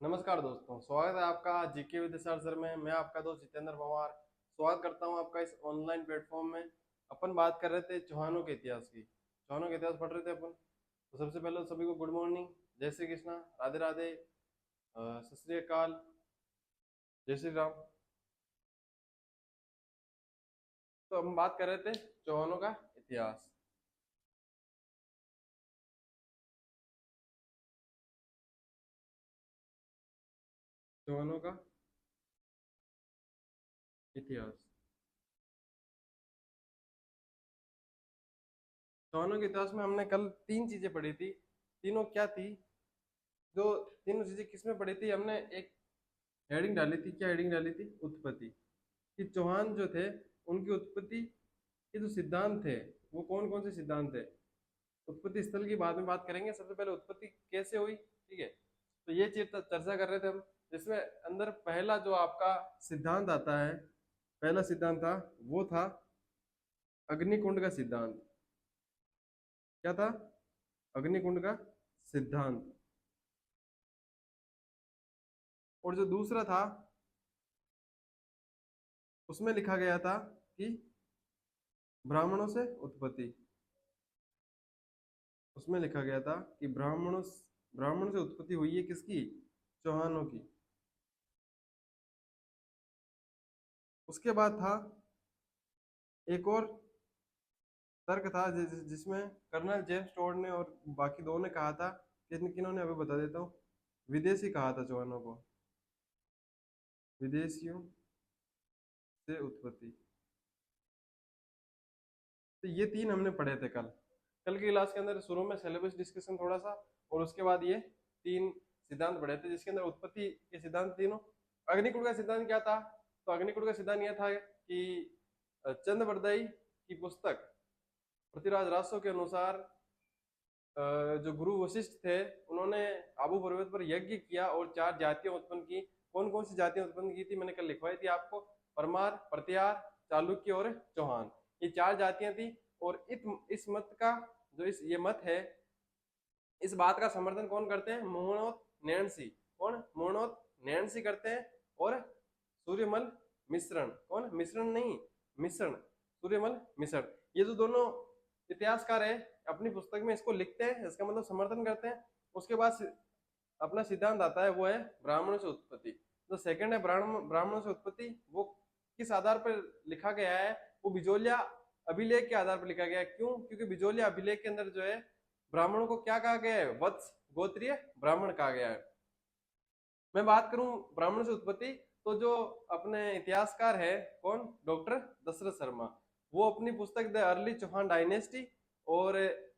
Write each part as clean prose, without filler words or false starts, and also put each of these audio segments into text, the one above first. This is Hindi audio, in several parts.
नमस्कार दोस्तों, स्वागत है आपका जीके विद सर में। मैं आपका दोस्त जितेंद्र पवार स्वागत करता हूं आपका इस ऑनलाइन प्लेटफॉर्म में। अपन बात कर रहे थे चौहानों के इतिहास की। चौहानों के इतिहास पढ़ रहे थे अपन। तो सबसे पहले तो सभी को गुड मॉर्निंग, जय श्री कृष्णा, राधे राधे, सत श्री अकाल, जय श्री राम। तो हम बात कर रहे थे चौहानों का इतिहास। चौहानों का इतिहास। चौहानों के इतिहास में हमने कल तीन चीजें पढ़ी थी। तीनों क्या थी? जो तीनों चीजें किसमें पढ़ी थी? हमने एक हेडिंग डाली थी। क्या हेडिंग डाली थी? उत्पत्ति। कि चौहान जो थे उनकी उत्पत्ति के जो सिद्धांत थे वो कौन कौन से सिद्धांत थे। उत्पत्ति स्थल की बाद में बात करेंगे, सबसे पहले उत्पत्ति कैसे हुई, ठीक है। तो ये चीज चर्चा कर रहे थे हम, जिसमें अंदर पहला जो आपका सिद्धांत आता है, पहला सिद्धांत था वो था अग्निकुंड का सिद्धांत। क्या था? अग्निकुंड का सिद्धांत। और जो दूसरा था उसमें लिखा गया था कि ब्राह्मणों से उत्पत्ति। उसमें लिखा गया था कि ब्राह्मण से उत्पत्ति हुई है किसकी? चौहानों की। उसके बाद था एक और तर्क था जिसमें कर्नल जेम्स टोड ने और बाकी दो ने कहा था, किन्होंने अभी बता देता हूँ। विदेशी कहा था चौहानों को, विदेशियों से उत्पत्ति। तो ये तीन हमने पढ़े थे कल। कल की क्लास के अंदर शुरू में सिलेबस डिस्कशन थोड़ा सा, और उसके बाद ये तीन सिद्धांत पढ़े थे, जिसके अंदर उत्पत्ति के सिद्धांत तीनों। अग्निकुंड का सिद्धांत क्या था? तो अग्निकुंड का सिद्धांत यह था कि चंद्रबरदाई की पुस्तक पृथ्वीराज रासो के अनुसार जो गुरु वशिष्ठ थे उन्होंने आबू पर्वत पर यज्ञ किया और चार जातियां उत्पन्न की। कौन कौन सी जातियां उत्पन्न की थी मैंने कल लिखवाई थी आपको। परमार, प्रत्यार, चालुक्य और चौहान, ये चार जातियां थी। और इस मत का जो ये मत है, इस बात का समर्थन कौन करते हैं? मोहनोत नैणसी। कौन? मोहनोत नैणसी करते हैं। और सूर्यमल मिश्रण। कौन? मिश्रण नहीं, मिश्रण। सूर्यमल मिश्रण। ये जो दोनों इतिहासकार है अपनी पुस्तक में इसको लिखते हैं, इसका मतलब समर्थन करते हैं। उसके बाद अपना सिद्धांत आता है, वो है ब्राह्मणों से उत्पत्ति। जो सेकंड है ब्राह्मणों से उत्पत्ति, वो किस आधार पर लिखा गया है? वो बिजोलिया अभिलेख के आधार पर लिखा गया है। क्यों? क्योंकि बिजोलिया अभिलेख के अंदर जो है ब्राह्मणों को क्या कहा गया है? वत्स, गोत्रीय ब्राह्मण कहा गया है। मैं बात करूं ब्राह्मण से उत्पत्ति, तो जो अपने इतिहासकार है कौन? डॉक्टर दशरथ शर्मा। वो अपनी पुस्तक द अर्ली चौहान डायनेस्टी और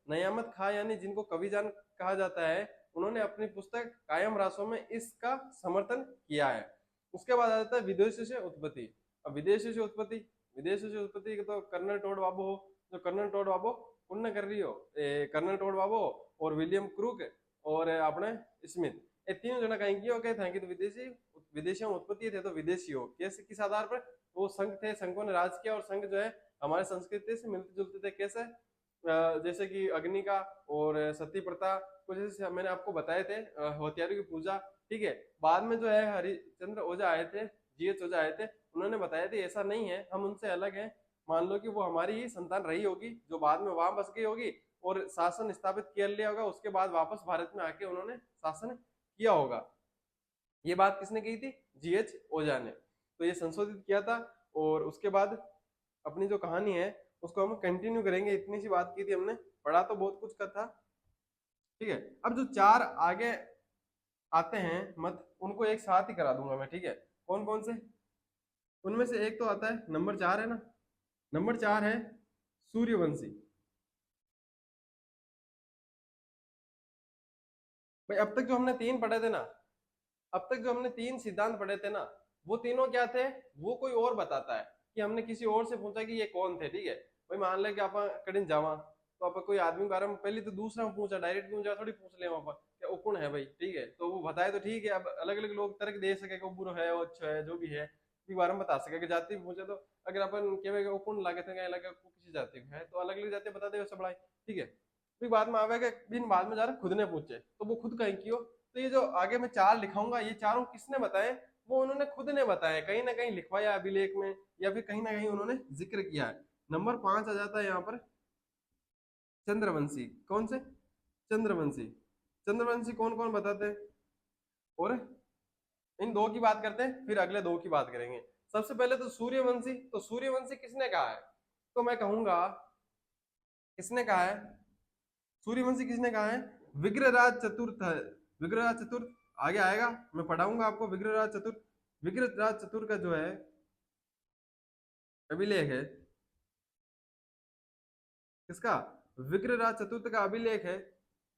नयामत खां, यानी जिनको कविजान कहा जाता है, उन्होंने अपनी पुस्तक कायम रासों में इसका समर्थन किया है। उसके बाद आ जाता है विदेशी से उत्पत्ति। अब विदेशी से उत्पत्ति, विदेशी से उत्पत्ति तो कर्नल टोड बाबू हो, जो कर्नल टोड बाबू पुण्य कर रही हो, कर्नल टोड बाबू और विलियम क्रूक और अपने स्मिथ, ये तीनों जना कहीं की हो गए थे कि तो विदेशी विदेशियों में उत्पत्ति थे। तो विदेशी हो कैसे, किस आधार पर? वो संघ थे, संघों ने राज किया, और संघ जो है हमारे संस्कृति से मिलते जुलते थे। कैसे? जैसे कि अग्नि का और सती प्रथा, कुछ जैसे मैंने आपको बताए थे, होतियारों की पूजा, ठीक है। बाद में जो है हरिचंद्र ओझा आए थे, जीएच ओझा आए थे, उन्होंने बताया था ऐसा नहीं है, हम उनसे अलग हैं। मान लो कि वो हमारी ही संतान रही होगी जो बाद में वहां बस गई होगी और शासन स्थापित किया लिया होगा, उसके बाद वापस भारत में आके उन्होंने शासन किया होगा। ये बात किसने की थी? जीएच ओझा ने। तो ये संशोधित किया था। और उसके बाद अपनी जो कहानी है उसको हम कंटिन्यू करेंगे। इतनी सी बात की थी हमने, पढ़ा तो बहुत कुछ का था, ठीक है। अब जो चार आगे आते हैं मत, उनको एक साथ ही करा दूंगा मैं, ठीक है। कौन कौन से? उनमें से एक तो आता है, नंबर 4 है ना, नंबर 4 है सूर्यवंशी। भाई अब तक जो हमने तीन पढ़े थे ना, अब तक जो हमने तीन सिद्धांत पढ़े थे ना, वो तीनों क्या थे? वो कोई और बताता है कि हमने किसी और से पूछा कि ये कौन थे, ठीक है। भाई मान ले कि आप कहीं जावा, तो आप कोई आदमी के बारे में पहले तो दूसरा में पूछा, डायरेक्ट पूछा थोड़ी पूछ ले वहां पर क्या वो कौन है भाई, ठीक है। तो वो बताए तो ठीक है। अब अलग अलग लोग तर्क दे सके कि वो बुरा है, वो अच्छा है, जो भी है के बारे में बता सके। कि जाति पूछे तो अगर अपन कहे वो कौन लागे थे लगे वो किसी जाति का है, तो अलग अलग जाति बता दे, सब ठीक है। फिर बाद में आवे कि बिन बाद में जा रहा खुद ने पूछे, तो वो खुद कहीं की हो, तो ये जो आगे मैं 4 लिखाऊंगा, ये चारों किसने बताए? वो उन्होंने खुद ने बताया, कहीं ना कहीं लिखवाया अभिलेख में, या फिर कहीं ना कहीं उन्होंने जिक्र किया है। नंबर 5 आ जाता है यहाँ पर चंद्रवंशी। कौन से? चंद्रवंशी। चंद्रवंशी कौन कौन बताते हैं? और इन दो की बात करते हैं, फिर अगले दो की बात करेंगे। सबसे पहले तो सूर्यवंशी। तो सूर्यवंशी किसने कहा है? तो मैं कहूंगा, किसने कहा है सूर्यवंशी? किसने कहा है? विग्रहराज चतुर्थ है। विग्रहराज चतुर्थ आगे आएगा, मैं पढ़ाऊंगा आपको। विग्रहराज चतुर्थ, विग्रहराज चतुर्थ का जो है अभिलेख है, किसका? विग्रहराज चतुर्थ का अभिलेख है।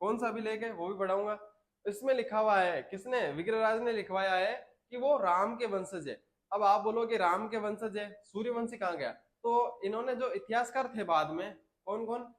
कौन सा अभिलेख है वो भी पढ़ाऊंगा। इसमें लिखा हुआ है, किसने? विग्रहराज ने लिखवाया है कि वो राम के वंशज है। अब आप बोलोगे राम के वंशज है, सूर्यवंशी कहाँ गया? तो इन्होंने जो इतिहासकार थे बाद में, कौन कौन?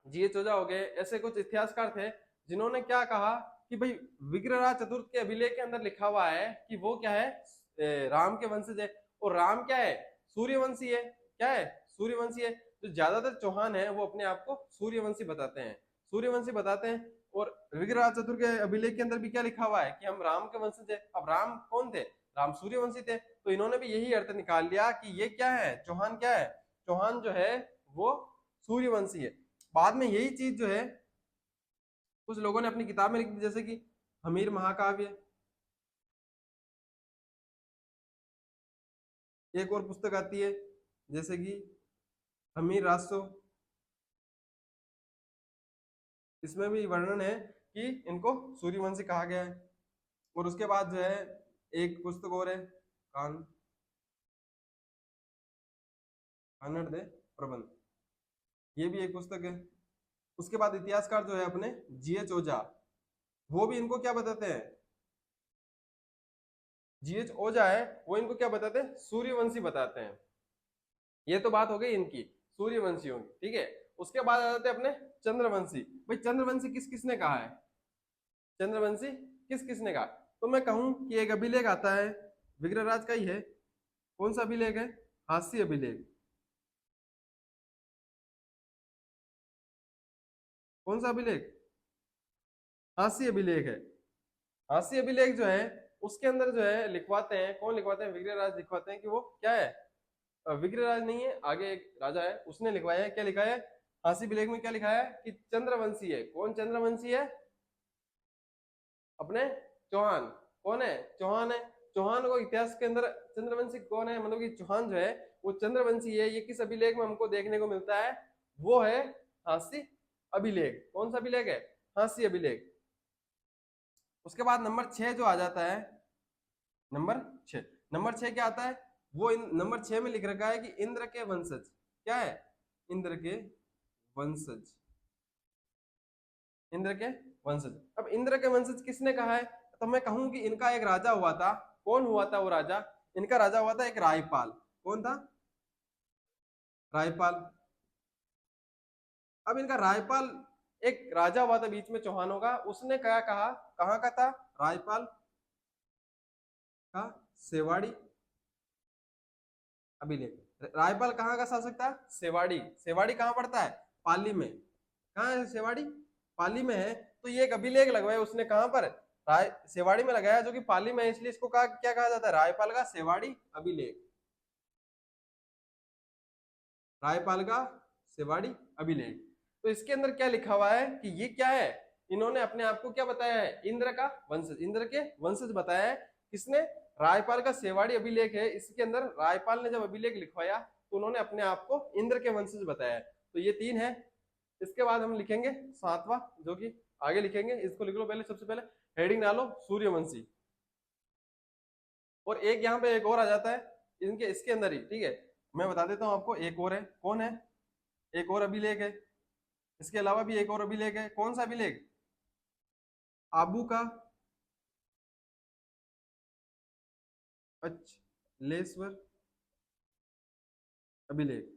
जीएच ओझा हो गए, ऐसे कुछ इतिहासकार थे जिन्होंने क्या कहा कि भाई विग्रहराज चतुर्थ के अभिलेख के अंदर लिखा हुआ है कि वो क्या है? राम के वंशज है। और राम क्या है? सूर्यवंशी है। क्या है? सूर्यवंशी है। तो ज्यादातर चौहान है वो अपने आप को सूर्यवंशी बताते हैं, सूर्यवंशी बताते हैं। और विग्रहराज चतुर्थ के अभिलेख के अंदर भी क्या लिखा हुआ है कि हम राम के वंशज है। अब राम कौन थे? राम सूर्यवंशी थे। तो इन्होंने भी यही अर्थ निकाल लिया कि ये क्या है? चौहान क्या है? चौहान जो है वो सूर्यवंशी है। बाद में यही चीज जो है कुछ लोगों ने अपनी किताब में लिख दी, जैसे कि हमीर महाकाव्य। एक और पुस्तक आती है जैसे कि हमीर रासो। इसमें भी वर्णन है कि इनको सूर्यवंशी कहा गया है। और उसके बाद जो है एक पुस्तक और है, कान कानड़ दे प्रबंध, ये भी एक पुस्तक है। उसके बाद इतिहासकार जो है अपने जीएच ओझा, वो भी इनको क्या बताते हैं? जीएच ओझा है वो इनको क्या बताते हैं? सूर्यवंशी बताते हैं। ये तो बात हो गई इनकी सूर्यवंशियों की, ठीक है। उसके बाद आ जाते हैं अपने चंद्रवंशी। भाई चंद्रवंशी किस किसने कहा है? चंद्रवंशी किस किसने कहा? तो मैं कहूं कि एक अभिलेख आता है, विग्रहराज का ही है। कौन सा अभिलेख है? हास्य अभिलेख। कौन सा अभिलेख? हास्य अभिलेख है। हास्य अभिलेख जो है उसके अंदर जो है लिखवाते हैं, कौन लिखवाते हैं? विग्रहराज लिखवाते हैं कि वो क्या है? विग्रहराज नहीं है, आगे एक राजा है उसने लिखवाया है। क्या लिखा है हास्य अभिलेख में? क्या लिखा है कि चंद्रवंशी है। कौन चंद्रवंशी है? अपने चौहान। कौन है? चौहान है। चौहान को इतिहास के अंदर चंद्रवंशी कौन है? मतलब कि चौहान जो है वो चंद्रवंशी है। ये किस अभिलेख में हमको देखने को मिलता है? वो है हास्य अभिलेख। कौन सा अभिलेख है? हास्य अभिलेख। उसके बाद नंबर 6 जो आ जाता है, नंबर 6, नंबर 6 क्या आता है? वो नंबर 6 में लिख रखा है कि इंद्र के वंशज। क्या है? इंद्र के वंशज। इंद्र के वंशज। अब इंद्र के वंशज किसने कहा है? तो मैं कहूं कि इनका एक राजा हुआ था। कौन हुआ था वो राजा? इनका राजा हुआ था एक रायपाल। कौन था? रायपाल। अब इनका रायपाल एक राजा हुआ था बीच में चौहानों का, उसने क्या कहा? कहाँ का था रायपाल का? सेवाड़ी अभिलेख। रायपाल कहाँ का शासक था? सेवाड़ी। सेवाड़ी कहाँ पड़ता है? पाली में। कहाँ है सेवाड़ी? पाली में है। तो ये एक अभिलेख लगवाया उसने, कहाँ पर? राय सेवाड़ी में लगाया, जो कि पाली में है, इसलिए इसको कहा क्या कहा जाता है? रायपाल का सेवाड़ी अभिलेख। रायपाल का सेवाड़ी अभिलेख। तो इसके अंदर क्या लिखा हुआ है कि ये क्या है? इन्होंने अपने आप को क्या बताया है? इंद्र का वंशज, इंद्र के वंशज बताया है। किसने? रायपाल का सेवाड़ी अभिलेख है। इसके अंदर रायपाल ने जब अभिलेख लिखवाया तो उन्होंने अपने आप को इंद्र के वंशज बताया है। तो ये 3 है। इसके बाद हम लिखेंगे 7वां, जो कि आगे लिखेंगे। इसको लिख लो पहले, सबसे पहले हेडिंग डालो सूर्यवंशी। और एक यहाँ पे एक और आ जाता है इनके, इसके अंदर ही, ठीक है। मैं बता देता हूँ आपको, एक और है। कौन है? एक और अभिलेख है। इसके अलावा भी एक और अभिलेख है। कौन सा अभिलेख? आबू का अचलेश्वर अभिलेख।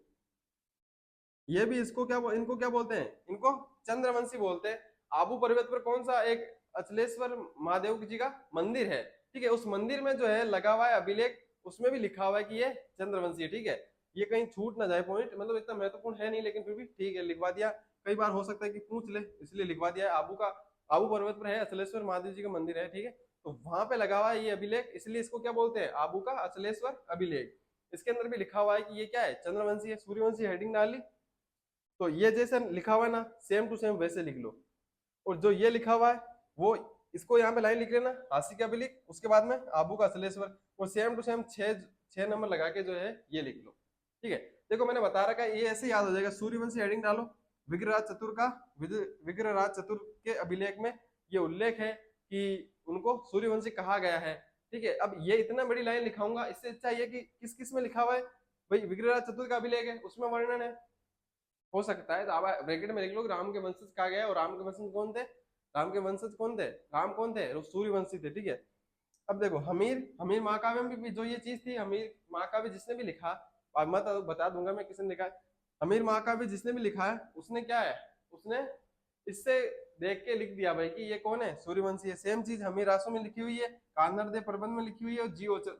ये भी इसको क्या इनको क्या बोलते हैं? इनको चंद्रवंशी बोलते हैं। आबू पर्वत पर कौन सा एक अचलेश्वर महादेव जी का मंदिर है, ठीक है। उस मंदिर में जो है लगा हुआ है अभिलेख, उसमें भी लिखा हुआ है कि ये चंद्रवंशी है, ठीक है। ये कहीं छूट ना जाए पॉइंट, मतलब इतना महत्वपूर्ण है नहीं, लेकिन फिर भी ठीक है लिखवा दिया। कई बार हो सकता है कि पूछ ले, इसलिए लिखवा दिया है। आबू का आबू पर्वत पर है, अचलेश्वर महादेव जी का मंदिर है, ठीक है। तो वहां पे लगा हुआ है ये अभिलेख, इसलिए इसको क्या बोलते हैं, आबू का अचलेश्वर अभिलेख। इसके अंदर भी लिखा हुआ है कि ये क्या है, चंद्रवंशी है। सूर्यवंशी हेडिंग डाली, तो ये जैसे लिखा हुआ है ना, सेम टू सेम वैसे लिख लो। और जो ये लिखा हुआ है वो, इसको यहाँ पे लाइन लिख लेना, हासी का अभिलेख, उसके बाद में आबू का अचलेश्वर, और सेम टू सेम छह नंबर लगा के जो है ये लिख लो, ठीक है। देखो मैंने बता रखा है, ये ऐसे याद हो जाएगा। सूर्यवंशी हेडिंग डालो, विग्रहराज चतुर का, विग्रहराज चतुर के अभिलेख में ये उल्लेख है कि उनको सूर्यवंशी कहा गया है, ठीक है। अब ये इतना बड़ी लाइन लिखाऊंगा, इससे अच्छा ये कि किस किस में लिखा हुआ है भाई, विग्रहराज चतुर का अभिलेख है उसमें वर्णन है, हो सकता है तो आप ब्रैकेट में लिख लो राम के वंशज कहा गया है। और राम के वंशज कौन थे, राम के वंशज कौन थे, राम कौन थे, सूर्यवंशी थे, ठीक है। अब देखो हमीर, हमीर महाकाव्य में भी जो ये चीज थी, हमीर महाकाव्य जिसने भी लिखा, और मैं तो बता दूंगा मैं किसने लिखा है। हमीर महाकाव्य जिसने भी लिखा है उसने क्या है, उसने इससे देख के लिख दिया भाई कि ये कौन है, सूर्यवंशी है। सेम चीज हमीर रासो में लिखी हुई है, कानर दे प्रबंध में लिखी हुई है, और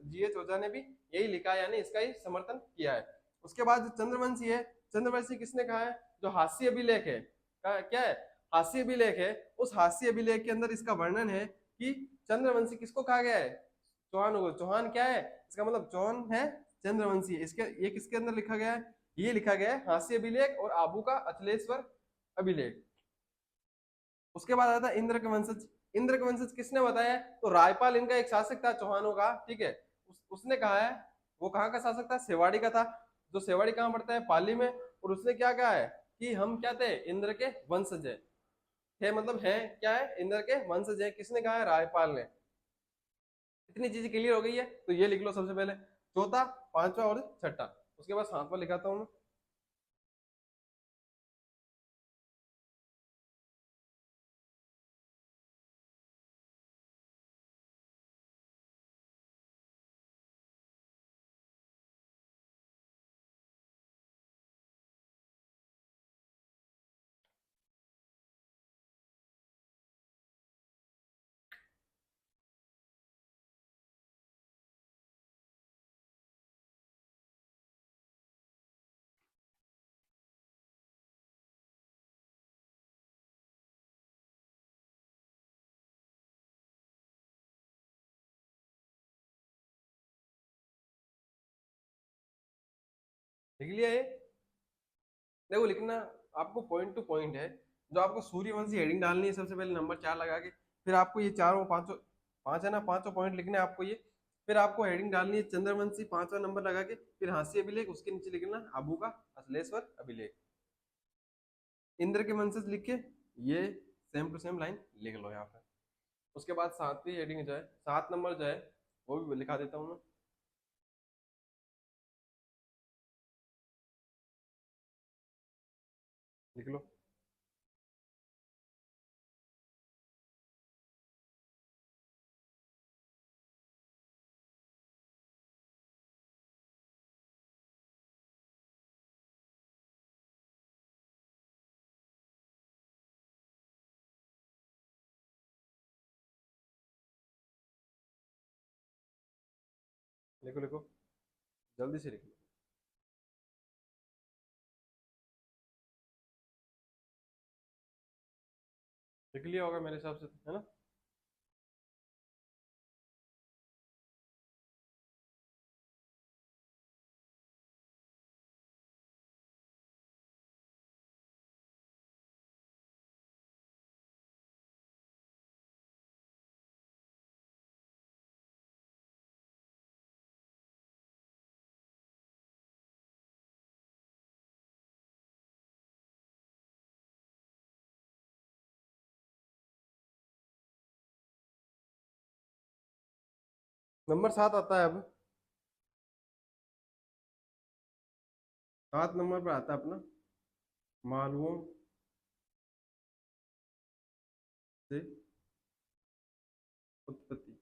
जी एच ओझा ने भी यही लिखा है, यानी इसका ही समर्थन किया है। उसके बाद जो चंद्रवंशी है, चंद्रवंशी किसने कहा है, जो हास्य अभिलेख है, क्या है, हास्य अभिलेख है। उस हास्य अभिलेख के अंदर इसका वर्णन है कि चंद्रवंशी किसको कहा गया है, चौहान को। चौहान क्या है, इसका मतलब चौहान है चंद्रवंशी है। इसके ये किसके अंदर लिखा गया है, ये लिखा गया है हास्य अभिलेख और आबू का अचलेश्वर अभिलेख। उसके बाद आता है इंद्र के वंशज। इंद्र के वंशज किसने बताया है, तो रायपाल इनका एक शासक था चौहानों का, ठीक है। उसने कहा है, वो कहाँ का शासक था, सेवाड़ी का था। जो सेवाड़ी कहाँ पड़ता है, पाली में। और उसने क्या कहा है कि हम क्या थे, इंद्र के वंशज है मतलब है क्या है, इंद्र के वंशज है। किसने कहा है, रायपाल ने। इतनी चीजें क्लियर हो गई है, तो ये लिख लो सबसे पहले, चौथा, पांचवा और छठा। उसके बाद सातवां लिखाता हूं मैं, लिख लिया ये। देखो लिखना आपको पॉइंट टू पॉइंट है। जो आपको सूर्यवंशी हेडिंग डालनी है सबसे पहले नंबर 4 लगा के, फिर आपको ये चारों पांचों, पांच है ना, पांचों पॉइंट लिखने हैं आपको ये। फिर आपको हेडिंग डालनी है चंद्रवंशी, पांचवा नंबर लगा के, फिर हास्य अभिलेख, उसके नीचे लिखना आबू का अचलेश्वर अभिलेख। इंद्र के वंशज लिख के ये सेम टू सेम लाइन लिख लो यहाँ पे। उसके बाद सातवीं हेडिंग जो है, 7 नंबर जो है वो भी लिखा देता हूँ मैं, लिख लो। लिखो लिखो, जल्दी से लिख लो। लिख लिया होगा मेरे हिसाब से तो, है ना। नंबर 7 आता है अब। 7 नंबर पर आता है अपना, मालवों से उत्पत्ति।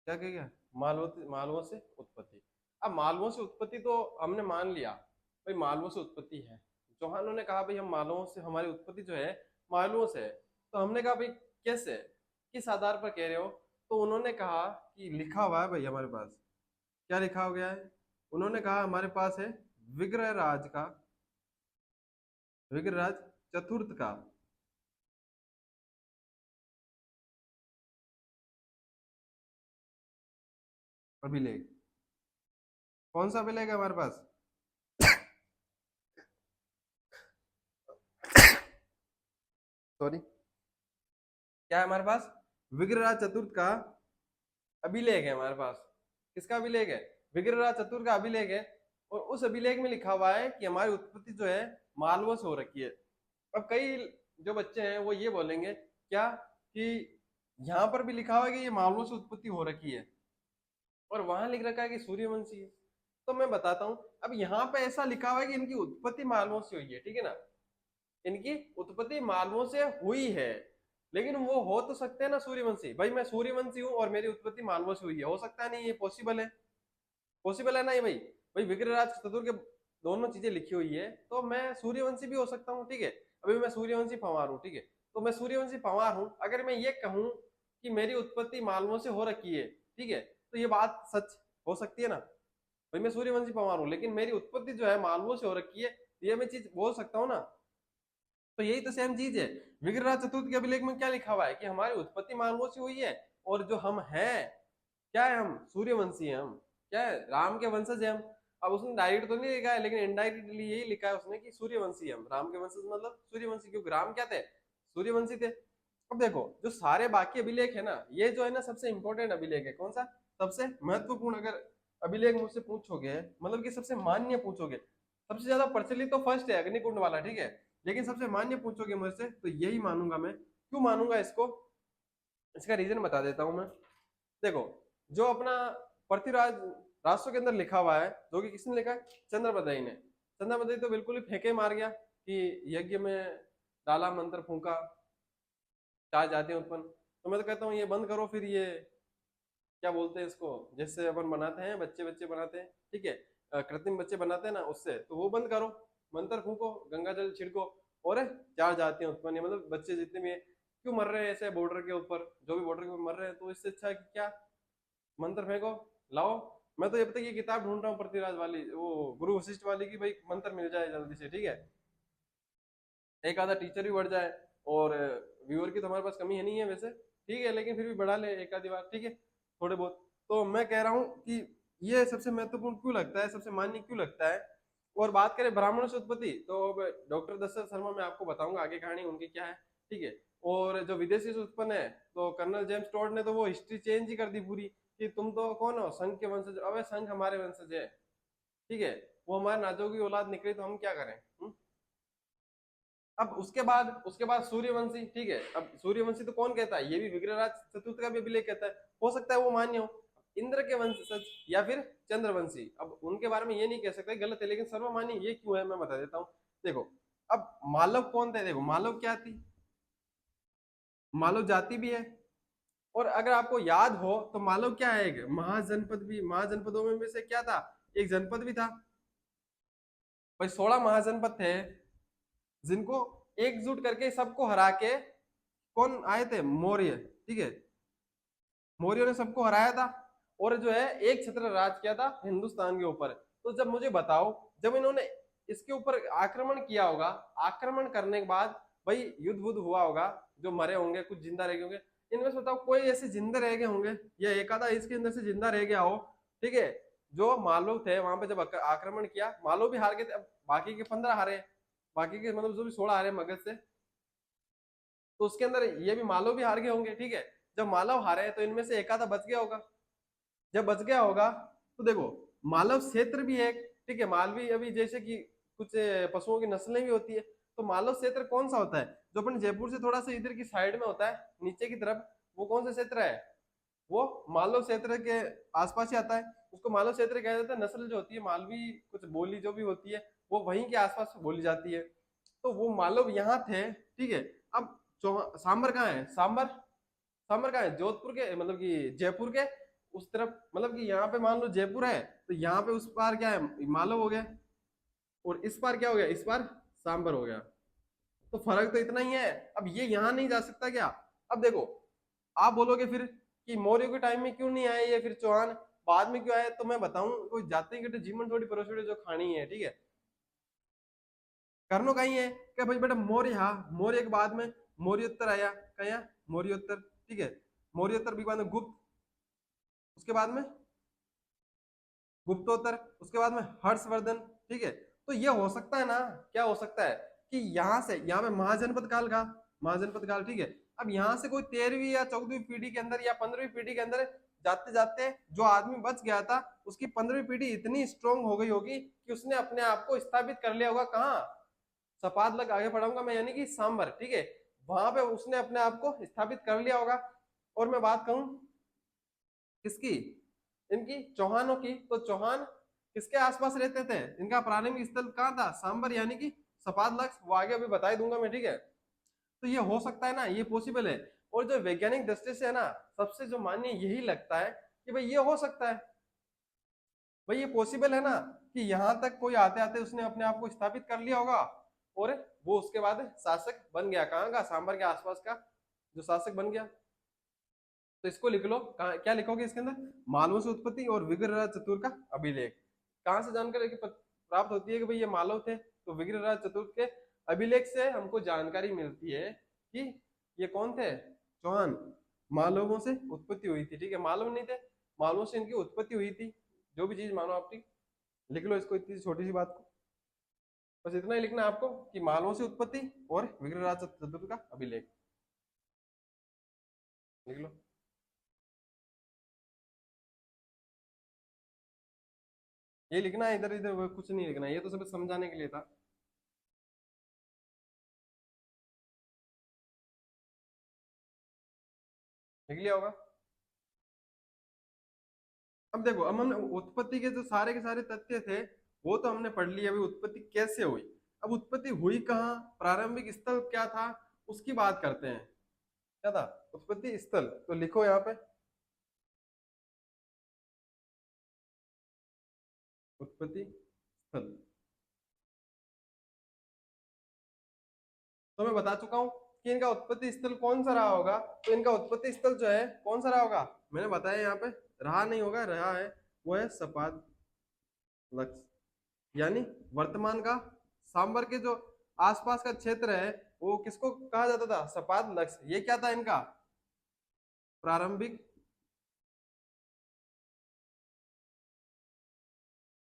क्या कह गया, मालवों मालवों से उत्पत्ति। अब मालवों से उत्पत्ति तो हमने मान लिया भाई, मालवों से उत्पत्ति है। चौहानों ने कहा भाई हम मालवों से, हमारी उत्पत्ति जो है मालवों से है। तो हमने कहा भाई कैसे, किस आधार पर कह रहे हो। तो उन्होंने कहा कि लिखा हुआ है भाई हमारे पास, क्या लिखा हो गया है, उन्होंने कहा हमारे पास है विग्रह राज का विग्रहराज चतुर्थ का अभिलेख। कौन सा अभिलेख है हमारे पास? सॉरी, क्या है हमारे पास? विग्रहराज चतुर्थ का अभिलेख है हमारे पास। किसका अभिलेख है? विग्रहराज चतुर्थ का अभिलेख है। और उस अभिलेख में लिखा हुआ है कि हमारी उत्पत्ति जो है मालवों से हो रखी है। अब कई जो बच्चे हैं वो ये बोलेंगे क्या कि यहाँ पर भी लिखा हुआ है कि ये मालवों से उत्पत्ति हो रखी है और वहां लिख रखा है कि सूर्यवंशी है। तो मैं बताता हूँ, अब यहाँ पे ऐसा लिखा हुआ है कि इनकी उत्पत्ति मालवों से हुई है, ठीक है ना, इनकी उत्पत्ति मालवों से हुई है, लेकिन वो हो तो सकते हैं ना सूर्यवंशी। भाई मैं सूर्यवंशी हूँ और मेरी उत्पत्ति मालवों से हुई है, हो सकता है नहीं? ये पॉसिबल है, पॉसिबल है ना ये भाई? भाई विग्रहराज चतुर के दोनों चीजें लिखी हुई है, तो मैं सूर्यवंशी भी हो सकता हूँ, ठीक है। अभी मैं सूर्यवंशी पंवार हूँ, ठीक है, तो मैं सूर्यवंशी पंवार हूँ। अगर मैं ये कहूँ कि मेरी उत्पत्ति मालवों से हो रखी है, ठीक है, तो ये बात सच हो सकती है ना? भाई मैं सूर्यवंशी पंवार हूँ लेकिन मेरी उत्पत्ति जो है मालवों से हो रखी है, ये मैं चीज बोल सकता हूँ ना? तो यही तो सेम चीज है। विग्रहराज चतुर्थ के अभिलेख में क्या लिखा हुआ है कि हमारी उत्पत्ति मालवों से हुई है और जो हम हैं, क्या है? हम सूर्यवंशी हैं। हम क्या है? राम के वंशज हैं हम। अब उसने डायरेक्ट तो नहीं लिखा है लेकिन इनडायरेक्टली यही लिखा है उसने कि सूर्यवंशी हम, राम के वंशज मतलब सूर्यवंशी, क्योंकि राम क्या थे? सूर्यवंशी थे। अब देखो जो सारे बाकी अभिलेख है ना, ये जो है ना सबसे इंपॉर्टेंट अभिलेख है। कौन सा? सबसे महत्वपूर्ण अगर अभिलेख मुझसे पूछोगे, मतलब कि सबसे मान्य पूछोगे, सबसे ज्यादा प्रचलित तो फर्स्ट है अग्निकुंड वाला, ठीक है, लेकिन सबसे मान्य पूछोगे मुझसे तो यही मानूंगा मैं। क्यों मानूंगा इसको? इसका रीजन बता देता हूं मैं। देखो जो अपना पृथ्वीराज राष्ट्रों के अंदर लिखा हुआ है, जो कि किसने लिखा है? चंद्रबदई ने। चंद्रबदई तो बिल्कुल ही फेंके मार गया कि यज्ञ में डाला मंत्र फूंका, चार जातियां उत्पन्न। तो मैं तो कहता हूँ ये बंद करो फिर, ये क्या बोलते हैं इसको, जैसे अपन बनाते हैं बच्चे बच्चे बनाते हैं, ठीक है, कृत्रिम बच्चे बनाते हैं ना, उससे तो वो बंद करो, मंत्र फूको, गंगा जल छिड़को और चार जातियां उत्पन्न, मतलब बच्चे जितने भी हैं, क्यों मर रहे हैं ऐसे बॉर्डर के ऊपर, जो भी बॉर्डर के ऊपर मर रहे हैं, तो इससे अच्छा है कि क्या मंत्र फेंको, लाओ। मैं तो जब तक ये किताब ढूंढ रहा हूँ पृथ्वीराज वाली, वो गुरु वशिष्ठ वाली की, भाई मंत्र मिल जाए जल्दी से, ठीक है, एक आधा टीचर भी बढ़ जाए। और व्यूअर की तो हमारे पास कमी है नहीं है वैसे, ठीक है, लेकिन फिर भी बढ़ा ले एक आधी बार, ठीक है, थोड़े बहुत। तो मैं कह रहा हूँ कि ये सबसे महत्वपूर्ण क्यों लगता है, सबसे मान्य क्यों लगता है। और बात करें ब्राह्मणों से उत्पत्ति, तो डॉक्टर दशरथ शर्मा मैं आपको बताऊंगा आगे कहानी उनकी क्या है, ठीक है। और जो विदेशी से उत्पन्न है, तो कर्नल जेम्स टॉड ने तो वो हिस्ट्री चेंज ही कर दी पूरी, कि तुम तो कौन हो? संघ के वंशज। अबे संघ हमारे वंशज है, ठीक है, वो हमारे नाजों की औलाद निकली तो हम क्या करें? अब उसके बाद सूर्यवंशी, ठीक है। अब सूर्यवंशी तो कौन कहता है? ये भी विग्रहराज चतुर्थ का भी अभिलेख कहता है, हो सकता है वो मान्य हो। इंद्र के वंशज या फिर चंद्रवंशी, अब उनके बारे में ये नहीं कह सकते गलत है, लेकिन सर्वमान्य ये क्यों है मैं बता देता हूँ। देखो अब मालव कौन थे? देखो मालव क्या थी? मालव जाति भी है। और अगर आपको याद हो तो मालव क्या है? एक महाजनपद भी, महाजनपदों में से क्या था? एक जनपद भी था। भाई 16 महाजनपद थे जिनको एकजुट करके सबको हरा के कौन आए थे? मौर्य, ठीक है, मौर्यों ने सबको हराया था और जो है एक छत्र राज किया था हिंदुस्तान के ऊपर। तो जब मुझे बताओ, जब इन्होंने इसके ऊपर आक्रमण किया होगा, आक्रमण करने के बाद भाई युद्ध वुद्ध हुआ होगा, जो मरे होंगे कुछ जिंदा रह गए होंगे, इनमें से बताओ कोई ऐसे जिंदा रह गए होंगे या एक आधा इसके अंदर से जिंदा रह गया हो, ठीक है। जो मालव थे वहां पे जब आक्रमण किया, मालव भी हार गए थे, अब बाकी के 15 हारे, बाकी के मतलब जो भी 16 हारे मगध से, तो उसके अंदर ये भी मालव भी हार गए होंगे, ठीक है। जब मालव हारे तो इनमें से एक आधा बच गया होगा। जब बच गया होगा तो देखो मालव क्षेत्र भी है, ठीक है, मालवी अभी जैसे कि कुछ पशुओं की नस्लें भी होती है। तो मालव क्षेत्र कौन सा होता है? जो अपन जयपुर से थोड़ा सा इधर की साइड में होता है नीचे की तरफ, वो कौन सा क्षेत्र है? वो मालव क्षेत्र के आसपास ही आता है। उसको मालव क्षेत्र कहा जाता है। नस्ल जो होती है मालवी, कुछ बोली जो भी होती है वो वहीं के आसपास बोली जाती है। तो वो मालव यहाँ थे, ठीक है। अब सांबर कहाँ है? सांबर, सांबर कहाँ है? जोधपुर के, मतलब कि जयपुर के उस तरफ, मतलब कि यहाँ पे मान लो जयपुर है, तो यहाँ पे उस पार क्या है? मालव हो गया। और इस पार क्या हो गया? इस पार सांबर हो गया। तो फर्क तो इतना ही है। अब ये यहाँ नहीं जा सकता क्या? अब देखो आप बोलोगे फिर कि मौर्य के टाइम में क्यों नहीं आए ये, फिर चौहान बाद में क्यों आए? तो मैं बताऊं, कोई जाति के जीवन थोड़ी परोसड़ी जो खानी है, ठीक है। करनो कहीं है क्या भाई बेटा, मौर्य, हाँ मौर्य के बाद में मौर्योत्तर आया, क्या मौर्योत्तर, ठीक है, मौर्योत्तर के बाद में गुप्त, उसके बाद में गुप्तोत्तर, उसके बाद में हर्षवर्धन, ठीक है। तो ये हो सकता है ना, क्या हो सकता है कि यहाँ से यहाँ पे महाजनपद काल का, महाजनपद काल, ठीक है। अब यहाँ से कोई 13वीं या 14वीं पीढ़ी के अंदर या 15वीं पीढ़ी के अंदर जाते जाते जो आदमी बच गया था, उसकी 15वीं पीढ़ी इतनी स्ट्रोंग हो गई होगी कि उसने अपने आप को स्थापित कर लिया होगा कहाँ, सपाद लग आगे पढ़ाऊंगा मैं, यानी कि सांबर, ठीक है, वहां पे उसने अपने आप को स्थापित कर लिया होगा। और मैं बात कहूं किसकी, इनकी चौहानों की, तो चौहान किसके आसपास रहते थे, इनका प्रारंभिक स्थल कहाँ था, सांबर, यानी कि सपाद लक्ष्य, वो आगे अभी बता ही दूंगा मैं, ठीक है। तो ये हो सकता है ना, ये पॉसिबल है। और जो वैज्ञानिक दृष्टि से है ना, सबसे जो मान्य यही लगता है कि भाई ये हो सकता है, भाई ये पॉसिबल है ना, कि यहाँ तक कोई आते आते उसने अपने आप को स्थापित कर लिया होगा और वो उसके बाद शासक बन गया, कहाँ का, सांबर के आसपास का जो शासक बन गया। तो इसको लिख लो, क्या लिखोगे इसके अंदर, मालवों से उत्पत्ति और विग्रहराज चतुर का अभिलेख। कहाँ से जानकारी प्राप्त होती है कि भाई ये मालव थे, तो विग्रहराज चतुर के अभिलेख से हमको जानकारी मिलती है कि ये कौन थे, चौहान, मालवों से उत्पत्ति हुई थी, ठीक है, मालव नहीं थे, मालवों से इनकी उत्पत्ति हुई थी, जो भी चीज मानो आप, ठीक, लिख लो इसको, इतनी छोटी सी बात को, बस इतना ही लिखना है आपको कि मालवों से उत्पत्ति और विग्रहराज चतुर का अभिलेख, लिख लो। ये लिखना है, इधर इधर कुछ नहीं लिखना, ये तो सब समझाने के लिए था। लिख लिया होगा। अब देखो, अब हमने उत्पत्ति के सारे तथ्य थे वो तो हमने पढ़ लिया, अभी उत्पत्ति कैसे हुई, अब उत्पत्ति हुई कहाँ, प्रारंभिक स्थल क्या था, उसकी बात करते हैं। क्या था उत्पत्ति स्थल, तो लिखो यहाँ पे उत्पत्ति स्थल। तो मैं बता चुका हूँ कि इनका उत्पत्ति स्थल कौन सा रहा होगा, तो इनका उत्पत्ति स्थल जो है कौन सा रहा होगा, मैंने बताया यहाँ पे, रहा नहीं होगा, रहा है, वो है सपाद लक्ष्य, यानी वर्तमान का सांबर के जो आसपास का क्षेत्र है वो किसको कहा जाता था, सपाद लक्ष्य। ये क्या था इनका प्रारंभिक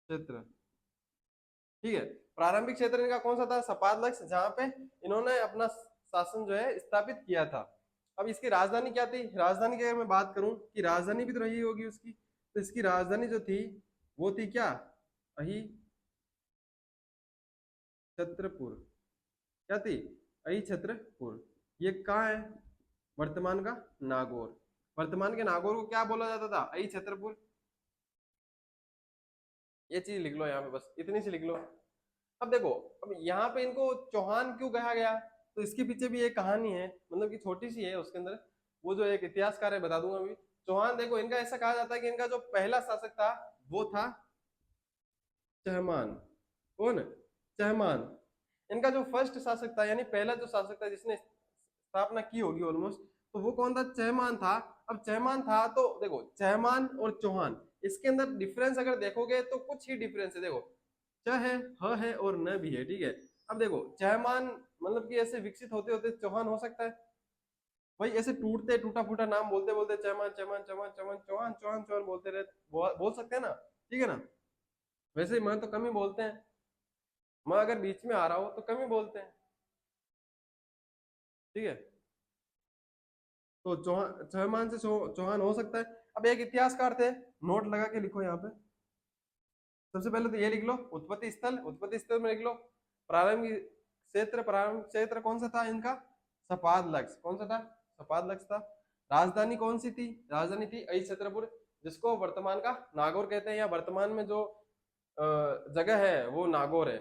क्षेत्र, ठीक है, प्रारंभिक क्षेत्र इनका कौन सा था, सपाद लक्ष्य, जहां पे इन्होंने अपना शासन जो है स्थापित किया था। अब इसकी राजधानी क्या थी, राजधानी की अगर मैं बात करूं कि राजधानी भी तो रही होगी उसकी, तो इसकी राजधानी जो थी वो थी क्या, अही छत्रपुर, क्या थी, अही छत्रपुर। ये कहाँ है, वर्तमान का नागौर, वर्तमान के नागौर को क्या बोला जाता था, अही छत्रपुर। ये चीज लिख लो यहाँ पे, बस इतनी सी लिख लो। अब देखो, अब यहाँ पे इनको चौहान क्यों कहा गया, तो इसके पीछे भी एक कहानी है, मतलब कि छोटी सी है उसके अंदर, वो जो एक इतिहासकार है बता दूंगा अभी। चौहान, देखो इनका ऐसा कहा जाता है कि इनका जो पहला शासक था वो था चहमान। कौन, चहमान। इनका जो फर्स्ट शासक था, यानी पहला जो शासक था जिसने स्थापना की होगी ऑलमोस्ट, तो वो कौन था, चहमान था। अब चहमान था तो देखो, चहमान और चौहान, इसके अंदर डिफरेंस अगर देखोगे तो कुछ ही डिफरेंस है, देखो च है, ह है और न भी है, ठीक है। अब देखो चहमान मतलब कि ऐसे विकसित होते होते चौहान हो सकता है, भाई ऐसे टूटते टूटा फूटा नाम बोलते बोलते चमन चमन चमन चमन चौहान चौहान चौहान बोलते रहे, बोल सकते हैं ना, ठीक है ना। वैसे ही मैं तो कम ही बोलते हैं, मैं अगर बीच में आ रहा हूं तो कम ही बोलते हैं, ठीक है। तो चौहान, चौहान से चौहान हो सकता है। अब एक इतिहासकार थे, नोट लगा के लिखो यहाँ पे, सबसे पहले तो ये लिख लो उत्पत्ति स्थल, उत्पत्ति स्थल में लिख लो प्रारंभिक क्षेत्र, प्रारंभिक क्षेत्र कौन सा था इनका, सपाद लक्ष्य, कौन सा था, सपाद लक्ष्य था। राजधानी कौन सी थी, राजधानी थी अहि छत्रपुर, जिसको वर्तमान का नागौर कहते हैं, या वर्तमान में जो जगह है वो नागौर है।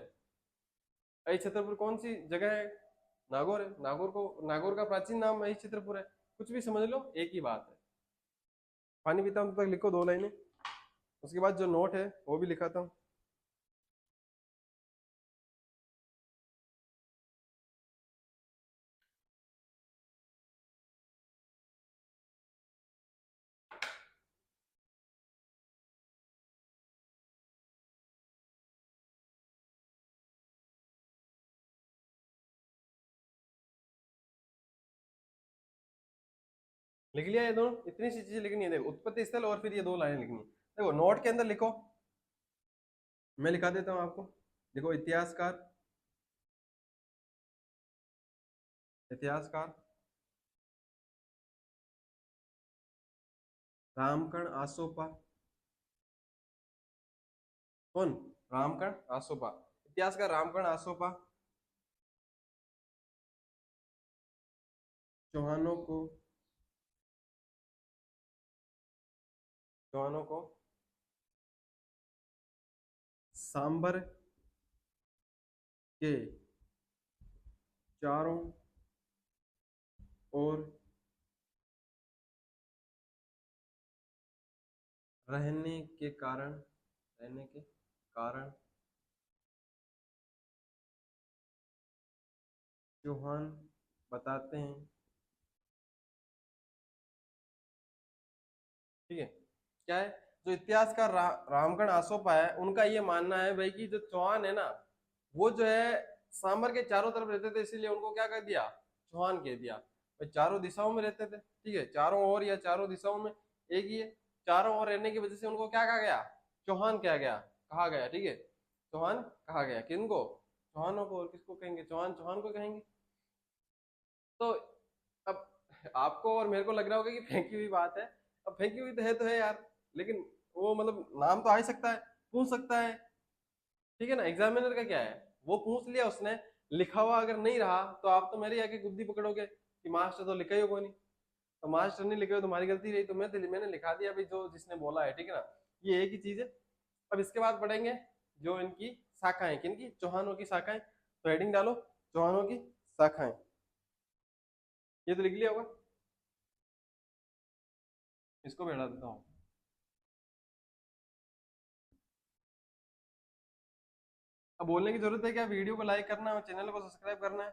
अहि छत्रपुर कौन सी जगह है, नागौर है, नागौर को, नागौर का प्राचीन नाम अहि छत्रपुर है, कुछ भी समझ लो एक ही बात है। पानी पीता हूँ तब तक लिखो 2 लाइनें, उसके बाद जो नोट है वो भी लिखाता हूँ। लिख लिया ये दोनों, इतनी सी चीजें लिखनी है। देखो उत्पत्ति स्थल और फिर ये 2 लाइनें लिखनी है। देखो नोट के अंदर लिखो, मैं लिखा देता हूँ आपको। देखो इतिहासकार, इतिहासकार रामकर्ण आसोपा। कौन? रामकर्ण आसोपा। इतिहासकार रामकर्ण आसोपा चौहानों को, चौहानों को सांबर के चारों ओर रहने के कारण, रहने के कारण चौहान बताते हैं। ठीक है, क्या है, जो इतिहासकार रामगढ़ आसोपा है, उनका ये मानना है भाई कि जो चौहान है ना, वो जो है सांबर के चारों तरफ रहते थे, इसीलिए उनको क्या कर दिया, चौहान कह दिया। भाई चारों दिशाओं में रहते थे, ठीक है, चारों ओर या चारों दिशाओं में एक ही है, चारों ओर रहने की वजह से उनको क्या कहा गया, चौहान क्या गया, कहा गया। ठीक है, चौहान कहा गया। किनको? चौहानों को। और किसको कहेंगे? चौहान, चौहान को कहेंगे। तो अब आपको और मेरे को लग रहा होगा कि फेंकी हुई बात है। अब फेंकी हुई तो है यार, लेकिन वो मतलब नाम तो आ ही सकता है, पूछ सकता है। ठीक है ना, एग्जामिनर का क्या है, वो पूछ लिया उसने, लिखा हुआ अगर नहीं रहा तो आप तो मेरी आके गुद्दी पकड़ोगे कि मास्टर तो लिखा ही होगा नहीं। तो मास्टर नहीं लिखे हो, तुम्हारी गलती रही, तो मैंने लिखा दिया भाई जो जिसने बोला है। ठीक है ना, ये एक ही चीज है। अब इसके बाद पढ़ेंगे जो इनकी शाखाएं, किनकी, चौहानों की शाखाएं। तो हेडिंग डालो, चौहानों की शाखाएं। ये तो लिख लिया होगा, इसको भी हटा देता हूँ। अब बोलने की जरूरत है क्या? वीडियो को लाइक करना है और चैनल को सब्सक्राइब करना है।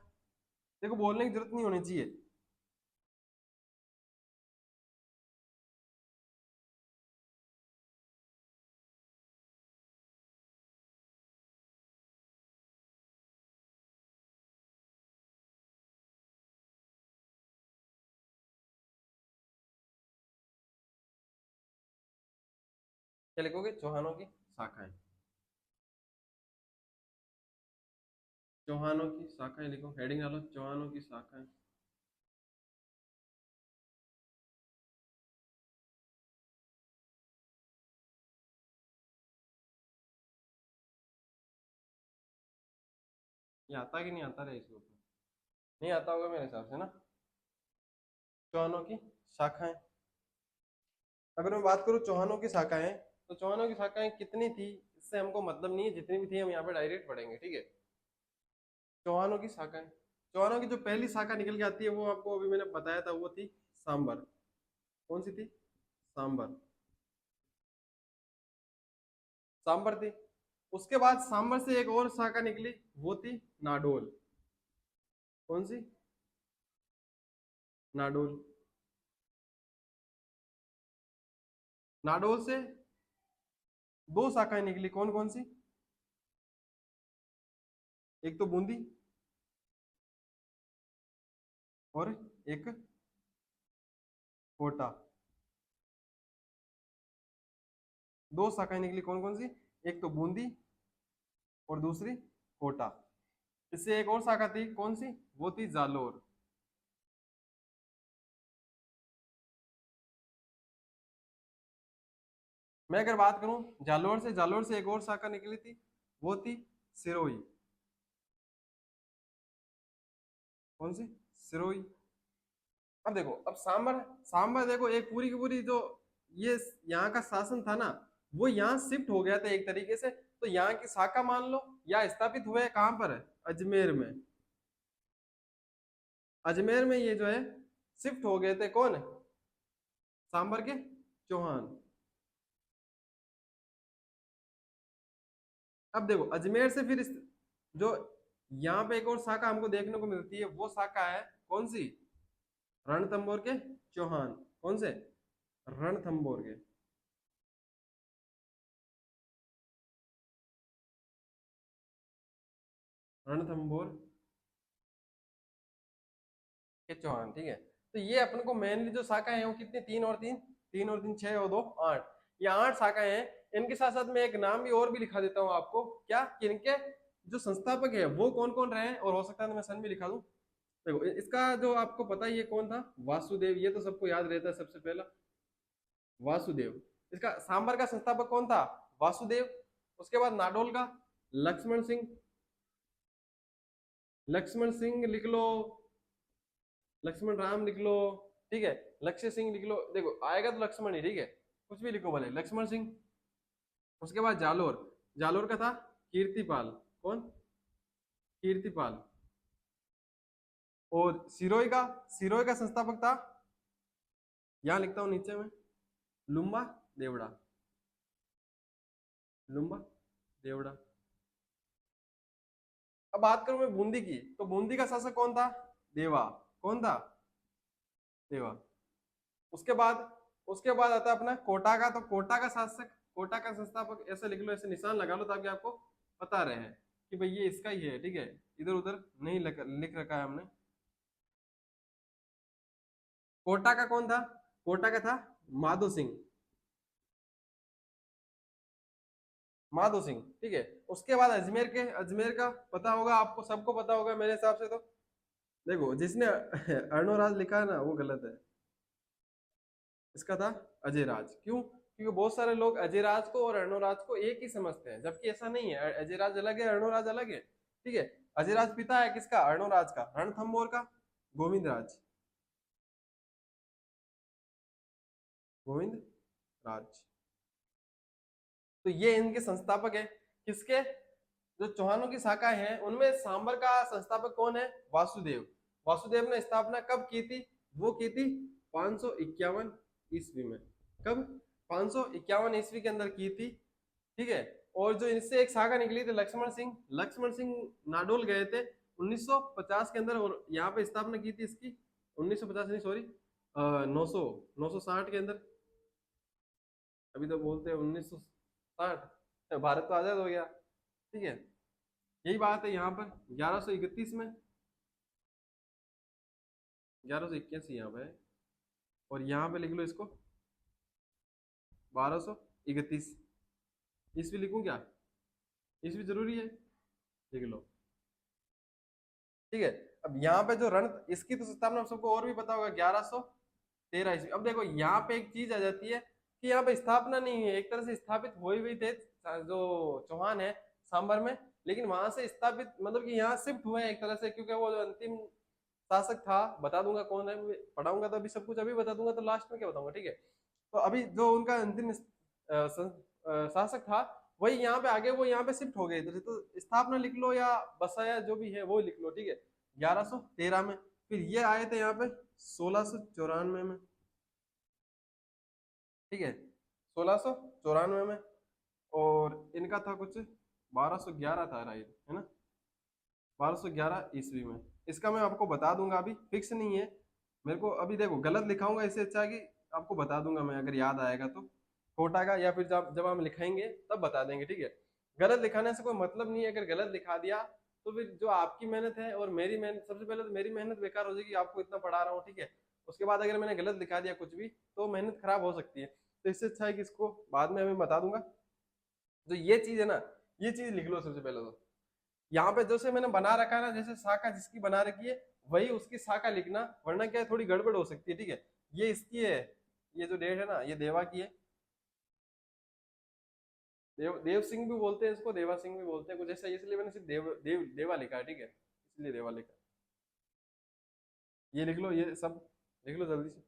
देखो बोलने की जरूरत नहीं होनी चाहिए। क्या लिखोगे? चौहानों की शाखाएं, चौहानों की शाखाएं लिखो, हेडिंग डालो, चौहानों की शाखाएं। ये आता कि नहीं आता रहे इसके ऊपर? नहीं आता होगा मेरे हिसाब से ना। चौहानों की शाखाएं, अगर मैं बात करूं चौहानों की शाखाएं, तो चौहानों की शाखाएं कितनी थी इससे हमको मतलब नहीं है, जितनी भी थी हम यहाँ पे डायरेक्ट पढ़ेंगे। ठीक है, चौहानों की शाखाएं, चौहानों की जो पहली शाखा निकल के आती है वो आपको अभी मैंने बताया था, वो थी सांबर। कौन सी थी? सांबर, सांबर थी। उसके बाद सांबर से एक और शाखा निकली, वो थी नाडोल। कौन सी? नाडोल। नाडोल से दो शाखाएं निकली, कौन कौन सी? एक तो बूंदी और एक कोटा। दो शाखाएं निकली, कौन कौन सी? एक तो बूंदी और दूसरी कोटा। इससे एक और शाखा थी, कौन सी? वो थी जालोर। मैं अगर बात करूं जालोर से, जालोर से एक और शाखा निकली थी, वो थी सिरोही। कौन सी? सिरोही। अब देखो, अब सांबर, सांबर देखो एक पूरी की पूरी जो ये यहाँ का शासन था ना, वो यहाँ शिफ्ट हो गया था एक तरीके से। तो यहाँ की शाखा मान लो, या स्थापित हुए कहाँ पर? अजमेर में। अजमेर में ये जो है शिफ्ट हो गए थे, कौन? सांबर के चौहान। अब देखो अजमेर से फिर जो यहाँ पे एक और शाखा हमको देखने को मिलती है, वो शाखा है कौन सी? रणथंभौर के चौहान। कौन से? रणथंभौर के। रणथंभौर के चौहान। ठीक है, तो तो ये अपन को मेनली जो शाखाएं हैं वो कितनी, 3 और 3 6 और 2 8, ये 8 शाखाएं हैं। इनके साथ साथ मैं एक नाम भी और भी लिखा देता हूँ आपको, क्या कि इनके जो संस्थापक है वो कौन कौन रहे हैं, और हो सकता है तो मैं सन भी लिखा दूं। देखो इसका जो आपको पता ही है कौन था, वासुदेव, ये तो सबको याद रहता है सबसे पहला, वासुदेव। इसका सांबर का संस्थापक कौन था, वासुदेव। उसके बाद नाडोल का लक्ष्मण सिंह, लक्ष्मण सिंह लिख लो, लक्ष्मण राम लिख लो, ठीक है, लक्ष्य सिंह लिख लो, देखो आएगा तो लक्ष्मण ही, ठीक है, कुछ भी लिखो भले, लक्ष्मण सिंह। उसके बाद जालोर, जालोर का था कीर्तिपाल, कौन, कीर्तिपाल। और सिरोही का संस्थापक था, यहां लिखता हूं नीचे में, लुम्बा देवड़ा, लुम्बा देवड़ा। अब बात करूं मैं बूंदी की, तो बूंदी का शासक कौन था, देवा, कौन था, देवा। उसके बाद उसके बाद आता है अपना कोटा का, तो कोटा का शासक, कोटा का संस्थापक, ऐसे लिख लो, ऐसे निशान लगा लो ताकि आपको पता रहे कि भाई ये इसका ही है, ठीक है, इधर उधर नहीं लिख रखा है हमने। कोटा का कौन था, कोटा का था माधो सिंह, माधो सिंह, ठीक है। उसके बाद अजमेर के, अजमेर का पता होगा आपको, सबको पता होगा मेरे हिसाब से तो। देखो जिसने अर्णोराज लिखा है ना वो गलत है, इसका था अजय राज। क्यों, क्योंकि बहुत सारे लोग अजय राज को और अर्णोराज को एक ही समझते हैं, जबकि ऐसा नहीं है, अजय राज अलग है, अर्णोराज अलग है, ठीक है। अजय राज पिता है किसका, अर्णोराज का, रणथंभौर का गोविंद राज, गोविंद राज। तो ये इनके संस्थापक है, किसके, जो चौहानों की शाखा है उनमें सांबर का संस्थापक कौन है, वासुदेव। वासुदेव ने स्थापना कब की थी, वो की थी 551 ईस्वी में, कब, 551 ईस्वी के अंदर की थी, ठीक है। और जो इनसे एक शाखा निकली थी लक्ष्मण सिंह, लक्ष्मण सिंह नाडोल गए थे 1950 के अंदर, और यहाँ पे स्थापना की थी इसकी 1950 नहीं सॉरी 900 960 के अंदर। अभी तो बोलते हैं 1960, भारत तो आजाद हो गया, ठीक है। यही बात है यहाँ पर 1131 में, 1181 यहाँ पे है, और यहाँ पे लिख लो इसको 1231 ईस्वी, लिखूं क्या, ईस्वी जरूरी है, लिख लो, ठीक है। अब यहाँ पे जो रण, इसकी तो स्थापना सबको और भी पता होगा 1113 ईस्वी। अब देखो यहाँ पे एक चीज आ जाती है कि यहाँ पे स्थापना नहीं है, एक तरह से स्थापित हुए हुए थे जो चौहान है सांबर में, लेकिन वहां से स्थापित मतलब कि यहाँ शिफ्ट हुए हैं एक तरह से, क्योंकि वो जो अंतिम शासक था, बता दूंगा कौन है, पढ़ाऊंगा तो अभी सब कुछ अभी बता दूंगा, तो लास्ट में क्या बताऊंगा, ठीक है। तो अभी जो उनका अंतिम शासक था वही यहाँ पे आगे, वो यहाँ पे शिफ्ट हो गए थे, तो स्थापना लिख लो या बसाया जो भी है वो लिख लो, ठीक है, 1113 में। फिर ये आए थे यहाँ पे 1694 में, ठीक है, 1694 में। और इनका था कुछ 1211 था राइट, है ना, 1211 ईस्वी में। इसका मैं आपको बता दूंगा, अभी फिक्स नहीं है मेरे को, अभी देखो गलत लिखाऊंगा, इससे अच्छा है कि आपको बता दूंगा मैं अगर याद आएगा तो, कोटा का, या फिर जब जब हम लिखाएंगे तब बता देंगे, ठीक है। गलत लिखाने से कोई मतलब नहीं है, अगर गलत लिखा दिया तो फिर जो आपकी मेहनत है और मेरी मेहनत, सबसे पहले तो मेरी मेहनत बेकार हो जाएगी, आपको इतना पढ़ा रहा हूँ, ठीक है। उसके बाद अगर मैंने गलत लिखा दिया कुछ भी तो मेहनत खराब हो सकती है, तो इससे अच्छा है कि इसको बाद में मैं बता दूंगा। तो ये चीज है ना, ये चीज लिख लो सबसे पहले तो, यहाँ पे जैसे मैंने बना रखा है ना, जैसे शाखा जिसकी बना रखी है वही उसकी शाखा लिखना, वरना क्या है थोड़ी गड़बड़ हो सकती है, ठीक है। ये इसकी है, ये जो डेट है ना ये देवा की है, देव सिंह भी बोलते हैं इसको, देवा सिंह भी बोलते हैं कुछ ऐसा, इसलिए मैंने सिर्फ देवा लिखा है, ठीक है, इसलिए देवा लिखा है। ये लिख लो, ये सब लिख लो जल्दी से।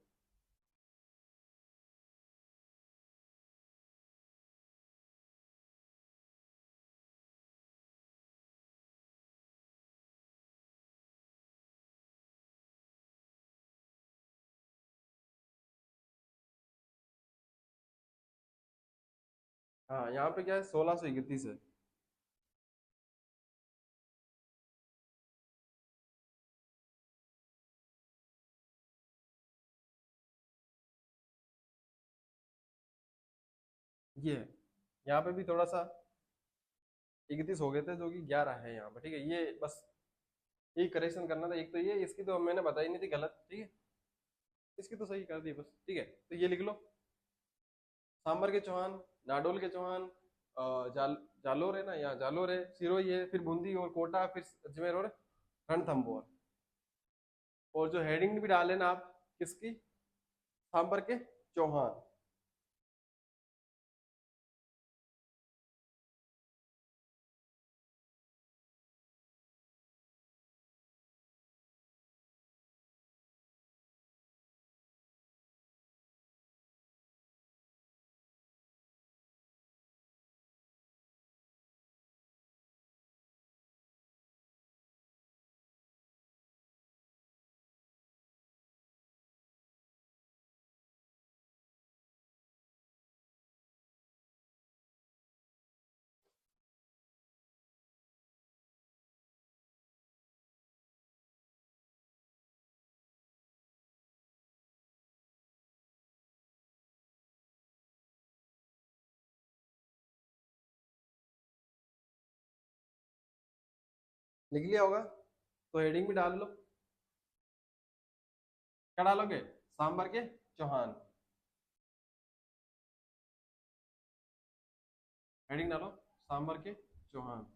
हाँ यहाँ पे क्या है 1631 है। ये है, यहाँ पे भी थोड़ा सा 31 हो गए थे, जो कि 11 है यहाँ पे, ठीक है। ये बस यही करेक्शन करना था, एक तो ये, इसकी तो मैंने बताई नहीं थी गलत, ठीक है। इसकी तो सही कर दी बस, ठीक है। तो ये लिख लो, सांबर के चौहान, नाडोल के चौहान, जालोर है ना, यहाँ जालोर है, सिरोही है, फिर बूंदी और कोटा, फिर अजमेर और रणथंभौर। और जो हेडिंग भी डाले ना आप, किसकी, सांबर के चौहान। लिख लिया होगा, तो हेडिंग भी डाल लो। क्या डालोगे, सांबर के चौहान, हेडिंग डालो, सांबर के चौहान।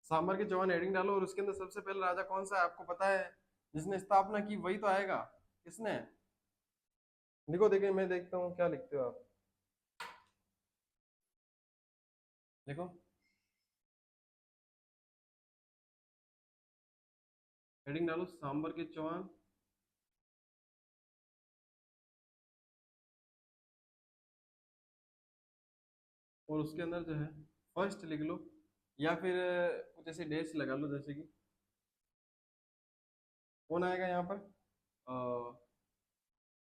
सांबर के चौहान हेडिंग डालो, और उसके अंदर सबसे पहले राजा कौन सा है आपको पता है, जिसने स्थापना की, वही तो आएगा। किसने, लिखो, देखिए मैं देखता हूँ क्या लिखते हो आप। देखो, हेडिंग डालो, सांबर के चौहान, और उसके अंदर जो है फर्स्ट लिख लो, या फिर कुछ ऐसे डेट्स लगा लो, जैसे कि कौन आएगा यहाँ पर,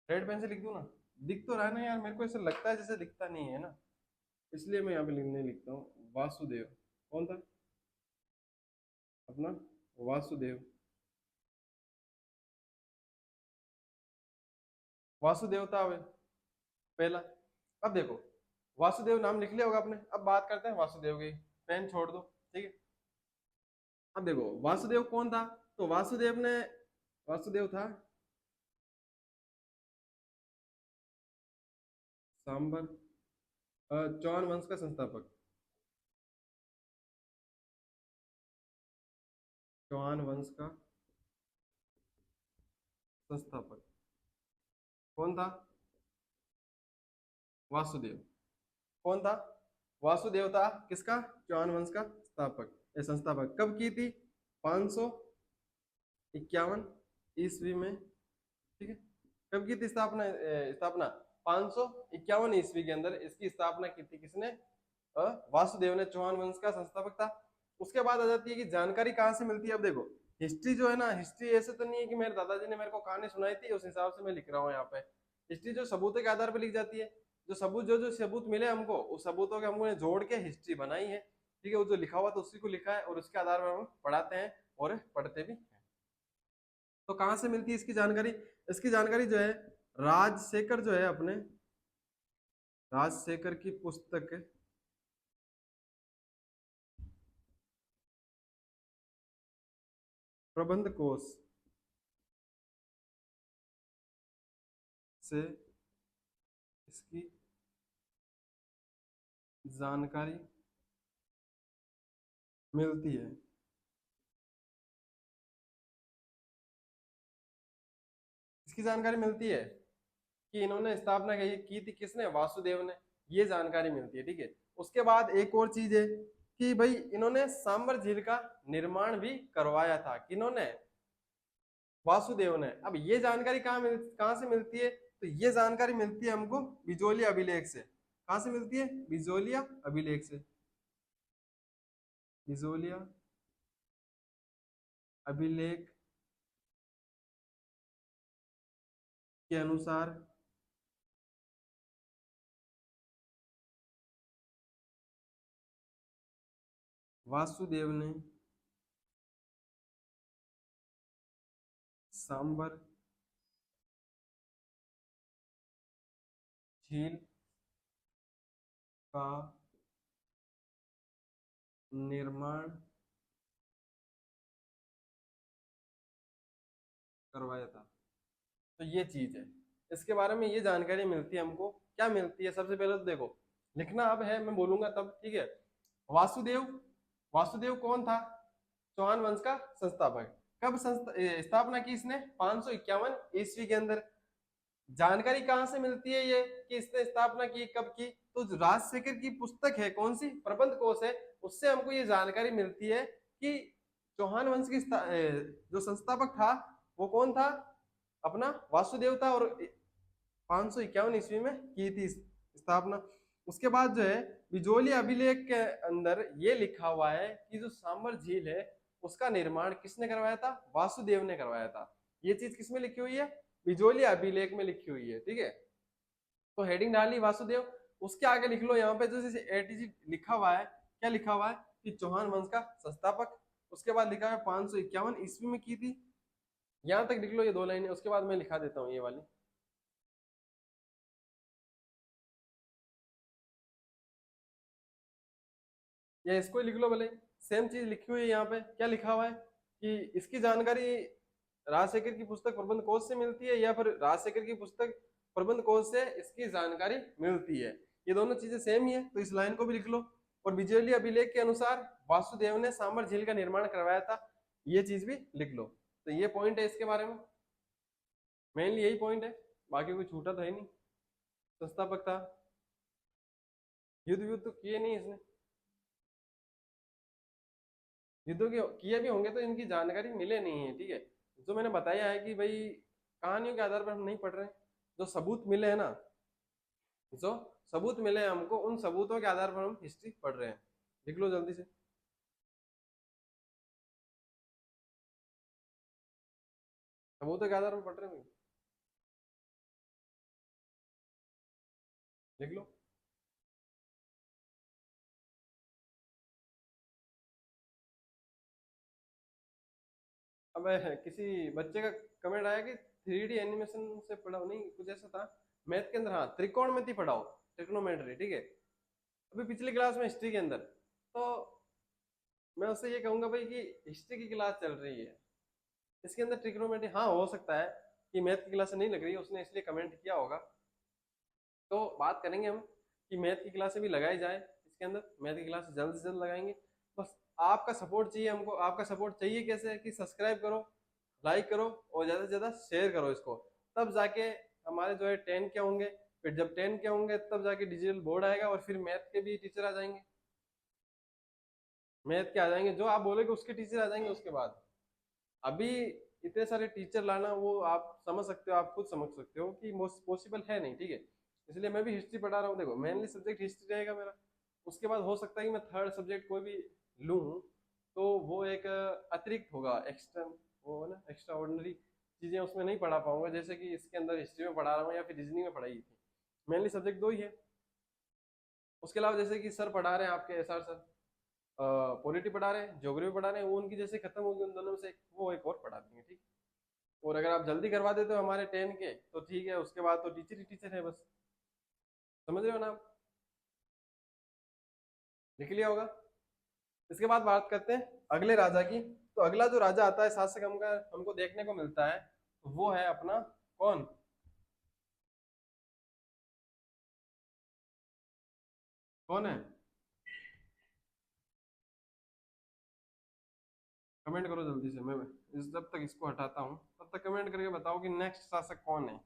रेड पेन से लिख दूं ना, दिख तो रहा है ना यार, मेरे को ऐसा लगता है जैसे दिखता नहीं है ना, इसलिए मैं यहाँ पे लिखने लिखता हूँ, वासुदेव। कौन था अपना, वासुदेव, वासुदेव था पहला। अब देखो, वासुदेव नाम लिख लिया होगा आपने, अब बात करते हैं वासुदेव की, पेन छोड़ दो, ठीक है। अब देखो वासुदेव कौन था, तो वासुदेव ने, वासुदेव था सांबर चौहान वंश का संस्थापक, चौहान वंश का संस्थापक कौन था, वासुदेव। कौन था, वासुदेव था, किसका, चौहान वंश का स्थापक, ये संस्थापक। कब की थी, 551 ईस्वी में, ठीक है। कब की थी स्थापना, स्थापना 551 ईस्वी के अंदर इसकी स्थापना की थी, किसने, वासुदेव ने, चौहान वंश का संस्थापक था। उसके बाद आ जाती है कि जानकारी कहाँ से मिलती है। अब देखो, हिस्ट्री जो है ना, हिस्ट्री ऐसे तो नहीं है कि मेरे दादाजी ने मेरे को कहानी सुनाई थी उस हिसाब से मैं लिख रहा हूँ यहाँ पे। हिस्ट्री जो सबूतों के आधार पर लिख जाती है, जो सबूत, जो जो सबूत मिले हमको, उस सबूतों के हमको जोड़ के हिस्ट्री बनाई है, ठीक है। वो जो लिखा हुआ तो उसी को लिखा है, और उसके आधार पर हम पढ़ाते हैं और पढ़ते भी हैं। तो कहाँ से मिलती है इसकी जानकारी, इसकी जानकारी जो है, राजशेखर जो है अपने, राजशेखर की पुस्तक प्रबंध कोश से इसकी जानकारी मिलती है। इसकी जानकारी मिलती है कि इन्होंने स्थापना की थी, किसने, वासुदेव ने, ये जानकारी मिलती है, ठीक है। उसके बाद एक और चीज है कि भाई इन्होंने सांबर झील का निर्माण भी करवाया था, किन्होंने, वासुदेव ने। अब ये जानकारी कहाँ से मिलती है, तो ये जानकारी मिलती है हमको बिजोलिया अभिलेख से। कहाँ से मिलती है, बिजोलिया अभिलेख से, बिजोलिया अभिलेख के अनुसार वासुदेव ने सांबर झील का निर्माण करवाया था। तो ये चीज है, इसके बारे में ये जानकारी मिलती है हमको। क्या मिलती है? सबसे पहले तो देखो, लिखना अब है, मैं बोलूंगा तब, ठीक है। वासुदेव, वासुदेव कौन था? चौहान वंश का संस्थापक। कब स्थापना की इसने? 551 ईस्वी के अंदर। जानकारी कहां से मिलती है ये कि इसने स्थापना की, कब की? तो राजशेखर की पुस्तक है, कौन सी? प्रबंध कोश है, उससे हमको ये जानकारी मिलती है कि चौहान वंश की जो संस्थापक था वो कौन था? अपना वासुदेव था, और 551 ईस्वी में की थी स्थापना। उसके बाद जो है बिजोली अभिलेख के अंदर ये लिखा हुआ है कि जो सांबर झील है उसका निर्माण किसने करवाया था? वासुदेव ने करवाया था। ये चीज किसमें लिखी हुई है? बिजोली अभिलेख में लिखी हुई है, ठीक है। तो हेडिंग डाली वासुदेव, उसके आगे लिख लो यहाँ पे जो एटीजी लिखा हुआ है, क्या लिखा हुआ है कि चौहान वंश का संस्थापक। उसके बाद लिखा है 551 ईस्वी में की थी। यहाँ तक लिख लो ये दो लाइनें, उसके बाद मैं लिखा देता हूँ ये वाली। या इसको ही लिख लो भले, सेम चीज लिखी हुई है यहाँ पे। क्या लिखा हुआ है कि इसकी जानकारी राजशेखर की पुस्तक प्रबंध कोश से मिलती है, या फिर राजशेखर की पुस्तक प्रबंध कोश से इसकी जानकारी मिलती है। ये दोनों चीजें सेम ही है, तो इस लाइन को भी लिख लो। और बिजली अभिलेख के अनुसार वासुदेव ने सांबर झील का निर्माण करवाया था, ये चीज भी लिख लो। तो ये पॉइंट है इसके बारे में, मेनली यही पॉइंट है, बाकी कोई छूटा तो है नहीं। संस्थापक था, युद्ध युद्ध तो किए नहीं इसने, युद्धों के किए भी होंगे तो इनकी जानकारी मिले नहीं है, ठीक है। जो मैंने बताया है कि भाई कहानियों के आधार पर हम नहीं पढ़ रहे हैं, जो सबूत मिले हैं ना, जो सबूत मिले हैं हमको, उन सबूतों के आधार पर हम हिस्ट्री पढ़ रहे हैं। लिख लो जल्दी से, सबूतों के आधार पर पढ़ रहे हैं, लिख लो। अब किसी बच्चे का कमेंट आया कि 3D एनिमेशन से पढ़ाओ, नहीं कुछ ऐसा था मैथ के अंदर, हाँ त्रिकोणमिति पढ़ाओ, ट्रिग्नोमेट्री, ठीक है। अभी पिछली क्लास में हिस्ट्री के अंदर, तो मैं उससे ये कहूंगा भाई कि हिस्ट्री की क्लास चल रही है, इसके अंदर ट्रिग्नोमेट्री, हाँ हो सकता है कि मैथ की क्लास नहीं लग रही है, उसने इसलिए कमेंट किया होगा। तो बात करेंगे हम कि मैथ की क्लासें भी लगाई जाए, इसके अंदर मैथ की क्लास जल्द से जल्द लगाएंगे। बस आपका सपोर्ट चाहिए हमको। आपका सपोर्ट चाहिए कैसे? कि सब्सक्राइब करो, लाइक करो, और ज़्यादा से ज़्यादा शेयर करो इसको, तब जाके हमारे जो है 10 के होंगे। फिर जब 10 के होंगे तब जाके डिजिटल बोर्ड आएगा, और फिर मैथ के भी टीचर आ जाएंगे, मैथ के आ जाएंगे, जो आप बोलोगे उसके टीचर आ जाएंगे उसके बाद। अभी इतने सारे टीचर लाना, वो आप समझ सकते हो, आप खुद समझ सकते हो कि पॉसिबल है नहीं, ठीक है। इसलिए मैं भी हिस्ट्री पढ़ा रहा हूँ। देखो मेनली सब्जेक्ट हिस्ट्री रहेगा मेरा, उसके बाद हो सकता है कि मैं थर्ड सब्जेक्ट कोई भी लूँ, तो वो एक अतिरिक्त होगा, एक्स्ट्रा, वो है ना, एक्स्ट्रा ऑर्डिनरी चीज़ें उसमें नहीं पढ़ा पाऊंगा, जैसे कि इसके अंदर हिस्ट्री में पढ़ा रहा हूँ या फिर रीजनिंग में पढ़ाई थी। मेनली सब्जेक्ट दो ही है। उसके अलावा जैसे कि सर पढ़ा रहे हैं आपके, एस आर सर पॉलिटी पढ़ा रहे हैं, ज्योग्राफी पढ़ा रहे हैं, वो उनकी जैसे खत्म होगी उन दोनों में से वो एक और पढ़ा देंगे, ठीक। और अगर आप जल्दी करवा देते हो हमारे 10 के तो ठीक है, उसके बाद तो टीचर ही टीचर है बस। समझ रहे हो ना आप? लिख लिया होगा। इसके बाद बात करते हैं अगले राजा की। तो अगला जो राजा आता है शासक हमको देखने को मिलता है, तो वो है अपना कौन? कौन है? कमेंट करो जल्दी से, मैं जब तक इसको हटाता हूँ तब तक कमेंट करके बताओ कि नेक्स्ट शासक कौन है।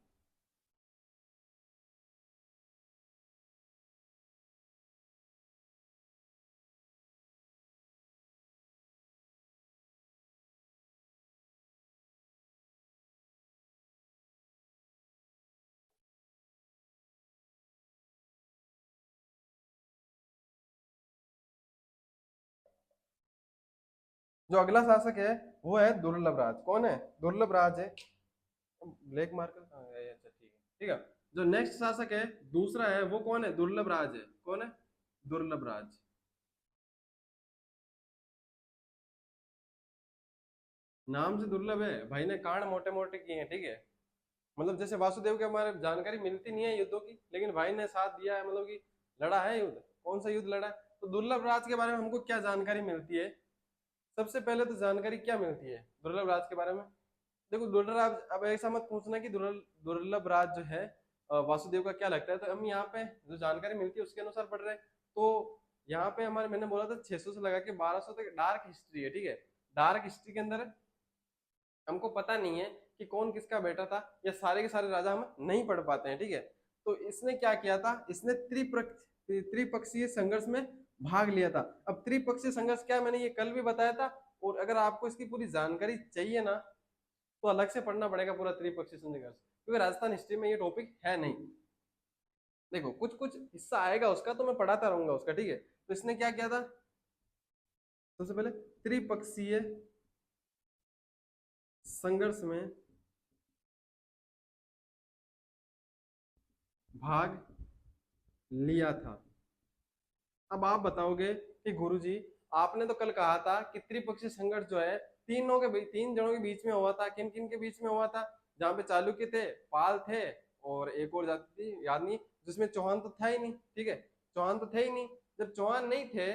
जो अगला शासक है वो है दुर्लभ राज। कौन है? दुर्लभ राज है। ब्लैक मार्कर, अच्छा ठीक है, ठीक है। जो नेक्स्ट शासक है दूसरा है, वो कौन है? दुर्लभ राज है। कौन है? दुर्लभ राज। नाम से दुर्लभ है, भाई ने कांड मोटे मोटे किए हैं, ठीक है। मतलब जैसे वासुदेव के हमारे जानकारी मिलती नहीं है युद्धों की, लेकिन भाई ने साथ दिया है, मतलब कि लड़ा है युद्ध। कौन सा युद्ध लड़ा है? तो तो दुर्लभ राज के बारे में हमको क्या जानकारी मिलती है? सबसे पहले तो जानकारी क्या मिलती है दुर्लभ राज के बारे में? देखो दुर्लभ राज, अब ऐसा मत पूछना कि दुर्लभ राज जो है वासुदेव का क्या लगता है, तो हम यहाँ पे जो जानकारी मिलती है उसके अनुसार पढ़ रहे हैं। तो यहाँ पे हमारे, मैंने बोला था 600 से लगा के 1200 तक डार्क हिस्ट्री है, ठीक है। डार्क हिस्ट्री के अंदर हमको पता नहीं है कि कौन किसका बेटा था, या सारे के सारे राजा हम नहीं पढ़ पाते हैं, ठीक है। तो इसने क्या किया था, इसने त्रिपक्षीय संघर्ष में भाग लिया था। अब त्रिपक्षीय संघर्ष क्या, मैंने ये कल भी बताया था, और अगर आपको इसकी पूरी जानकारी चाहिए ना तो अलग से पढ़ना पड़ेगा पूरा त्रिपक्षीय संघर्ष, क्योंकि राजस्थान हिस्ट्री में ये टॉपिक है नहीं। देखो कुछ कुछ हिस्सा आएगा उसका तो मैं पढ़ाता रहूंगा उसका, ठीक है। तो इसने क्या किया था, सबसे पहले त्रिपक्षीय संघर्ष में भाग लिया था। अब आप बताओगे कि गुरुजी आपने तो कल कहा था कि त्रिपक्षीय संघर्ष जो है तीन जनों के बीच में हुआ था, किन किन के बीच में हुआ था? जहां पे चालुक्य थे, पाल थे, और एक और जाति थी याद नहीं, जिसमें चौहान तो था ही नहीं, ठीक है। चौहान तो थे ही नहीं। जब चौहान नहीं थे,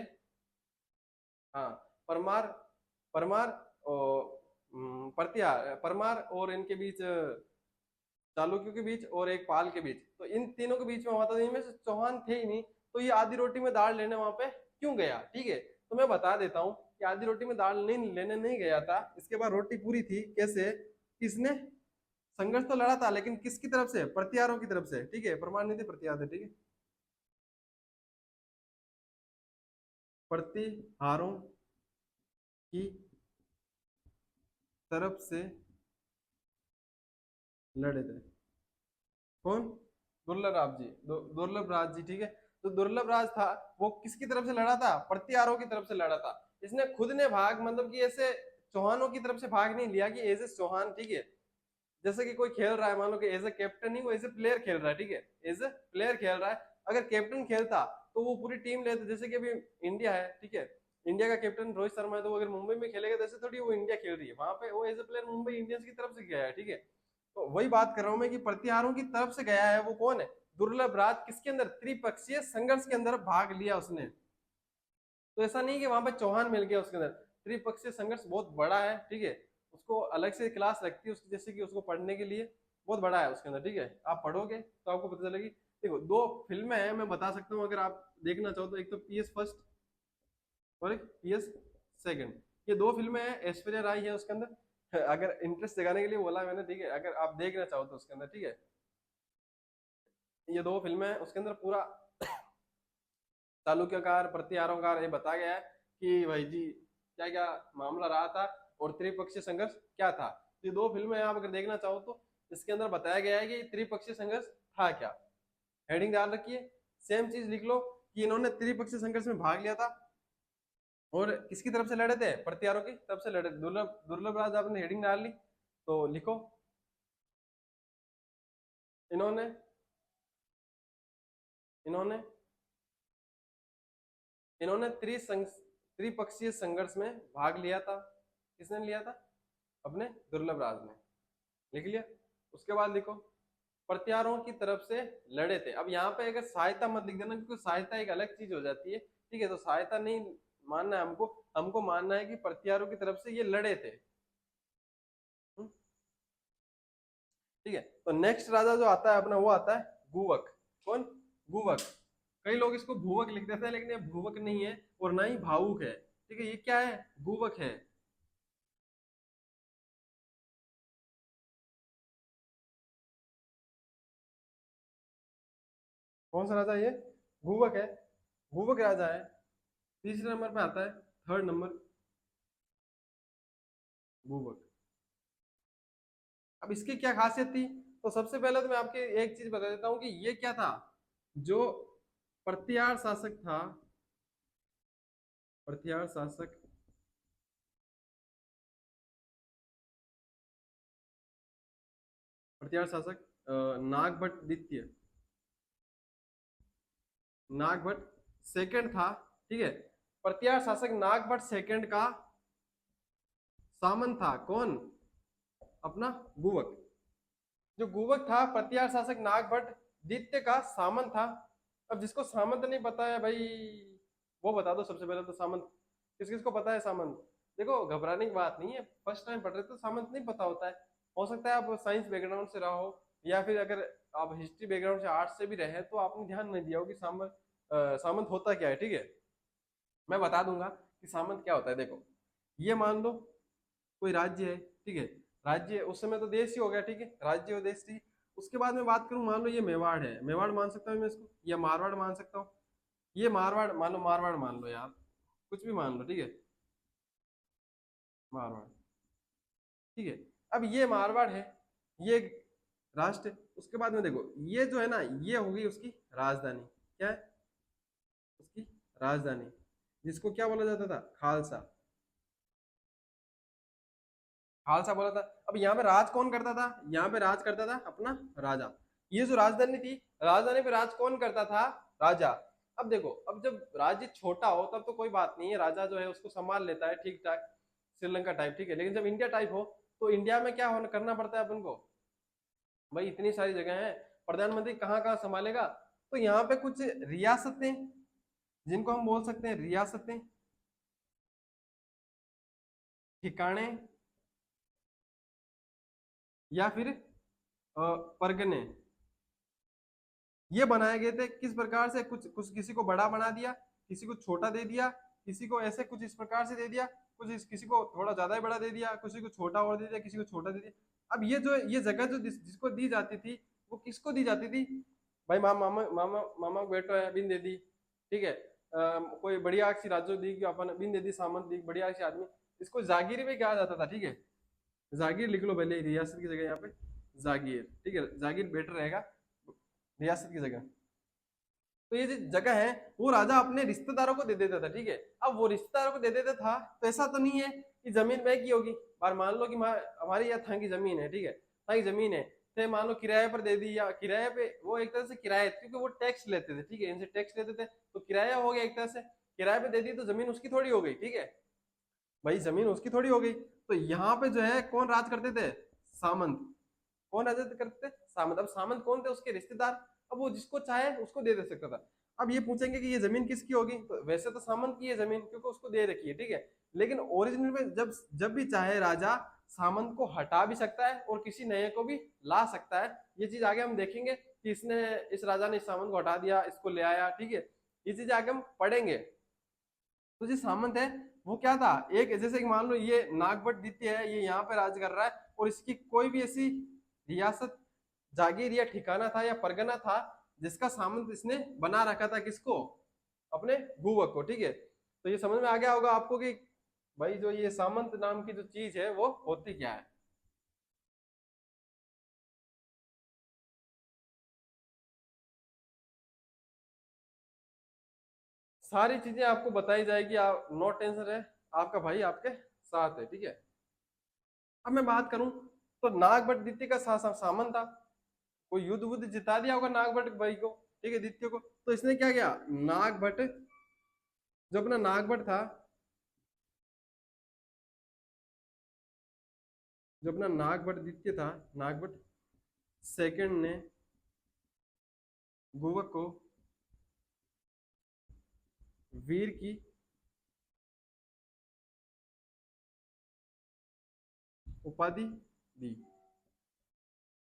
हाँ, परमार परमार और प्रत्यार, परमार और इनके बीच, चालुक्यों के बीच और एक पाल के बीच, तो इन तीनों के बीच में हुआ था, इनमें से चौहान थे ही नहीं। तो ये आधी रोटी में दाल लेने वहां पे क्यों गया, ठीक है। तो मैं बता देता हूँ कि आधी रोटी में दाल नहीं लेने नहीं गया था, इसके बाद रोटी पूरी थी। कैसे? किसने संघर्ष तो लड़ा था, लेकिन किसकी तरफ से? प्रतिहारों की तरफ से, ठीक है। परमार नहीं थे, प्रतिहार थे, ठीक है। प्रतिहारों की तरफ से लड़े थे। कौन? दुर्लभ राज जी, दुर्लभ राज जी, ठीक है। तो दुर्लभ राज था, वो किसकी तरफ से लड़ा था? प्रतिहारों की तरफ से लड़ा था। इसने खुद ने भाग, मतलब कि ऐसे चौहानों की तरफ से भाग नहीं लिया कि एज ए चौहान, ठीक है। जैसे कि कोई खेल रहा है, मान लो कि एज ए कैप्टन नहीं, वो एज ए प्लेयर खेल रहा है, ठीक है। एज ए प्लेयर खेल रहा है। अगर कैप्टन खेलता तो वो पूरी टीम लेते, जैसे कि अभी इंडिया है, ठीक है। इंडिया का कैप्टन रोहित शर्मा है, तो वो अगर मुंबई में खेलेगा तो ऐसे थोड़ी वो इंडिया खेल रही है, वहां पे वो as a player Mumbai Indians की तरफ से गया है, ठीक है। तो वही बात कर रहा हूं मैं कि प्रतिहारों की तरफ से गया है, वो कौन है? दुर्लभ राज। किसके अंदर? त्रिपक्षीय संघर्ष के अंदर भाग लिया उसने। तो ऐसा नहीं कि वहां पे चौहान मिल गया उसके अंदर। त्रिपक्षीय संघर्ष बहुत बड़ा है, ठीक है। उसको अलग से क्लास लगती है उसकी, जैसे कि उसको पढ़ने के लिए बहुत बड़ा है उसके अंदर, ठीक है। आप पढ़ोगे तो आपको पता चलेगी। देखो दो फिल्में हैं, मैं बता सकता हूँ अगर आप देखना चाहो तो। एक तो पीएस फर्स्ट और एक पीएस सेकंड, ये दो फिल्में हैं। ऐश्वर्या राय है उसके अंदर, अगर इंटरेस्ट जगाने के लिए बोला मैंने, ठीक है। अगर आप देखना चाहो तो उसके अंदर, ठीक है। ये दो फिल्में हैं, उसके अंदर पूरा चालुक्यकार, प्रतिहारोंकार ये बताया गया है कि भाई जी क्या क्या मामला रहा था और त्रिपक्षीय संघर्ष क्या था। ये दो फिल्में आप अगर देखना चाहो तो इसके अंदर बताया गया है कि त्रिपक्षीय संघर्ष था क्या। हेडिंग डाल रखिए, सेम चीज लिख लो कि इन्होंने त्रिपक्षीय संघर्ष में भाग लिया था, और किसकी तरफ से लड़े थे? प्रतिहारों की तरफ से लड़े। दुर्लभ दुर्लभ राज आपने हेडिंग डाल ली तो लिखो, इन्होंने इन्होंने इन्होंने त्रिपक्षीय संघर्ष में भाग लिया था। किसने लिया था? अपने दुर्लभ राज ने। लिख लिया। उसके बाद लिखो, प्रतिहारों की तरफ से लड़े थे। अब यहाँ पे अगर सहायता मत लिख देना, क्योंकि सहायता एक अलग चीज हो जाती है, ठीक है। तो सहायता नहीं मानना है हमको, हमको मानना है कि प्रतिहारों की तरफ से ये लड़े थे, ठीक है। तो नेक्स्ट राजा जो आता है अपना, वो आता है गुवक। कौन? गुवक। कई लोग इसको भूवक लिख देते हैं, लेकिन ये भूवक नहीं है और ना ही भावुक है, ठीक है। ये क्या है? गुवक है। कौन सा राजा ये? गुवक है। गुवक राजा है। तीसरे नंबर पे आता है, थर्ड नंबर, गुवक। अब इसकी क्या खासियत थी? तो सबसे पहले तो मैं आपके एक चीज बता देता हूँ कि ये क्या था, जो प्रतिहार शासक था, प्रतिहार शासक, प्रतिहार शासक नागभट्ट द्वितीय, नागभट्ट सेकंड था, ठीक है। प्रतिहार शासक नागभट्ट सेकंड का सामंत था। कौन? अपना गुवक। जो गुवक था प्रतिहार शासक नागभट्ट द्वितीय का सामंत था। अब जिसको सामंत नहीं पता है भाई, वो बता दो सबसे पहले तो सामंत किस किस को पता है सामंत। देखो घबराने की बात नहीं है, फर्स्ट टाइम पढ़ रहे तो सामंत नहीं पता होता है। हो सकता है आप साइंस बैकग्राउंड से रहा हो या फिर अगर आप हिस्ट्री बैकग्राउंड से आर्ट्स से भी रहे तो आपने ध्यान नहीं दिया हो कि सामंत होता क्या है। ठीक है, मैं बता दूंगा कि सामंत क्या होता है। देखो ये मान लो कोई राज्य है, ठीक है, राज्य उस समय तो देश ही हो गया, ठीक है, राज्य और देश थी। उसके बाद में बात करूं, मान लो ये मेवाड़ है, मेवाड़ मान सकता हूँ मैं इसको, या मारवाड़ मान सकता हूँ। ये मारवाड़ मान लो, मारवाड़ मान लो यार, कुछ भी मान लो, ठीक है, मारवाड़, ठीक है। अब ये मारवाड़ है, ये राष्ट्र है। उसके बाद में देखो ये जो है ना, ये होगी उसकी राजधानी। क्या है उसकी राजधानी, जिसको क्या बोला जाता था, खालसा, खालसा बोला था। अब यहाँ पे राज कौन करता था, यहाँ पे राज करता था अपना राजा। ये जो राजधानी थी, राजधानी पे राज कौन करता था, राजा। अब देखो, अब जब राज्य छोटा हो तब तो कोई बात नहीं है, राजा जो है उसको संभाल लेता है ठीक ठाक, श्रीलंका टाइप, ठीक है। लेकिन जब इंडिया टाइप हो तो इंडिया में क्या होना करना पड़ता है अपन को, भाई इतनी सारी जगह है, प्रधानमंत्री कहाँ कहाँ संभालेगा। तो यहाँ पे कुछ रियासतें, जिनको हम बोल सकते हैं रियासतें, ठिकाने, या फिर परगने, ये बनाए गए थे किस प्रकार से, कुछ कुछ किसी को बड़ा बना दिया, किसी को छोटा दे दिया, किसी को ऐसे कुछ इस प्रकार से दे दिया, किसी को थोड़ा ज्यादा ही बड़ा दे दिया, किसी को छोटा और दे दिया, किसी को छोटा दे दिया। अब ये जो ये जगह जो जिसको दी जाती थी, वो किसको दी जाती थी, भाई मामा मामा मामा मामा को बेटो है बिन दे दी, ठीक है। कोई बढ़िया सी राज्य दी कि अपन बिन दे दी, सामंत दी, बढ़िया सी आदमी, इसको जागीर भी कहा जाता था, ठीक है। जागीर लिख लो पहले, रियासत की जगह यहाँ पे जागीर, ठीक है, जागीर बेटर रहेगा रियासत की जगह। तो ये जो जगह है वो राजा अपने रिश्तेदारों को दे देता था, ठीक है। अब वो रिश्तेदारों को दे देता था तो ऐसा तो नहीं है कि जमीन महंगी होगी। बार मान लो कि हमारी यहाँ थां की जमीन है, ठीक है, थां की जमीन है, तो मान लो किराए पर दे दी, या किराए पे, वो एक तरह से किराए, क्योंकि वो टैक्स लेते थे, ठीक है, इनसे टैक्स लेते थे तो किराया हो गया एक तरह से, किराए पे दे दी तो जमीन उसकी थोड़ी हो गई, ठीक है, भाई जमीन उसकी थोड़ी हो गई। तो यहाँ पे जो है कौन राज करते थे, सामंत। कौन राज करते थे, सामंत। अब सामंत कौन थे, उसके रिश्तेदार। अब वो जिसको चाहे उसको दे सकता था। अब ये पूछेंगे कि ये जमीन किसकी होगी, तो वैसे तो सामंत की है जमीन, क्योंकि उसको दे रखी है, ठीक है। लेकिन ओरिजिनल में जब जब भी चाहे राजा सामंत को हटा भी सकता है और किसी नए को भी ला सकता है। ये चीज आगे हम देखेंगे कि इसने, इस राजा ने इस सामंत को हटा दिया, इसको ले आया, ठीक है। ये चीज आगे हम पढ़ेंगे। तो जो सामंत है वो क्या था, एक जैसे कि मान लो ये नागभट्ट द्वितीय है, ये यहाँ पे राज कर रहा है, और इसकी कोई भी ऐसी रियासत, जागीर या ठिकाना था या परगना था जिसका सामंत इसने बना रखा था, किसको, अपने भूवक को, ठीक है। तो ये समझ में आ गया होगा आपको कि भाई जो ये सामंत नाम की जो चीज है वो होती क्या है। सारी चीजें आपको बताई जाएगी, आप नो टेंशन है, आपका भाई आपके साथ है, ठीक है। अब मैं बात करूं तो नागभट्ट द्वितीय का सामंत था, कोई युद्ध वुद्ध जिता दिया होगा नागभट्ट भाई को, ठीक है, द्वितीय को। तो इसने क्या किया, नागभट्ट, जो अपना नागभट्ट था, जो अपना नागभट्ट द्वितीय था, नागभट्ट सेकंड ने गोवक को वीर की उपाधि दी।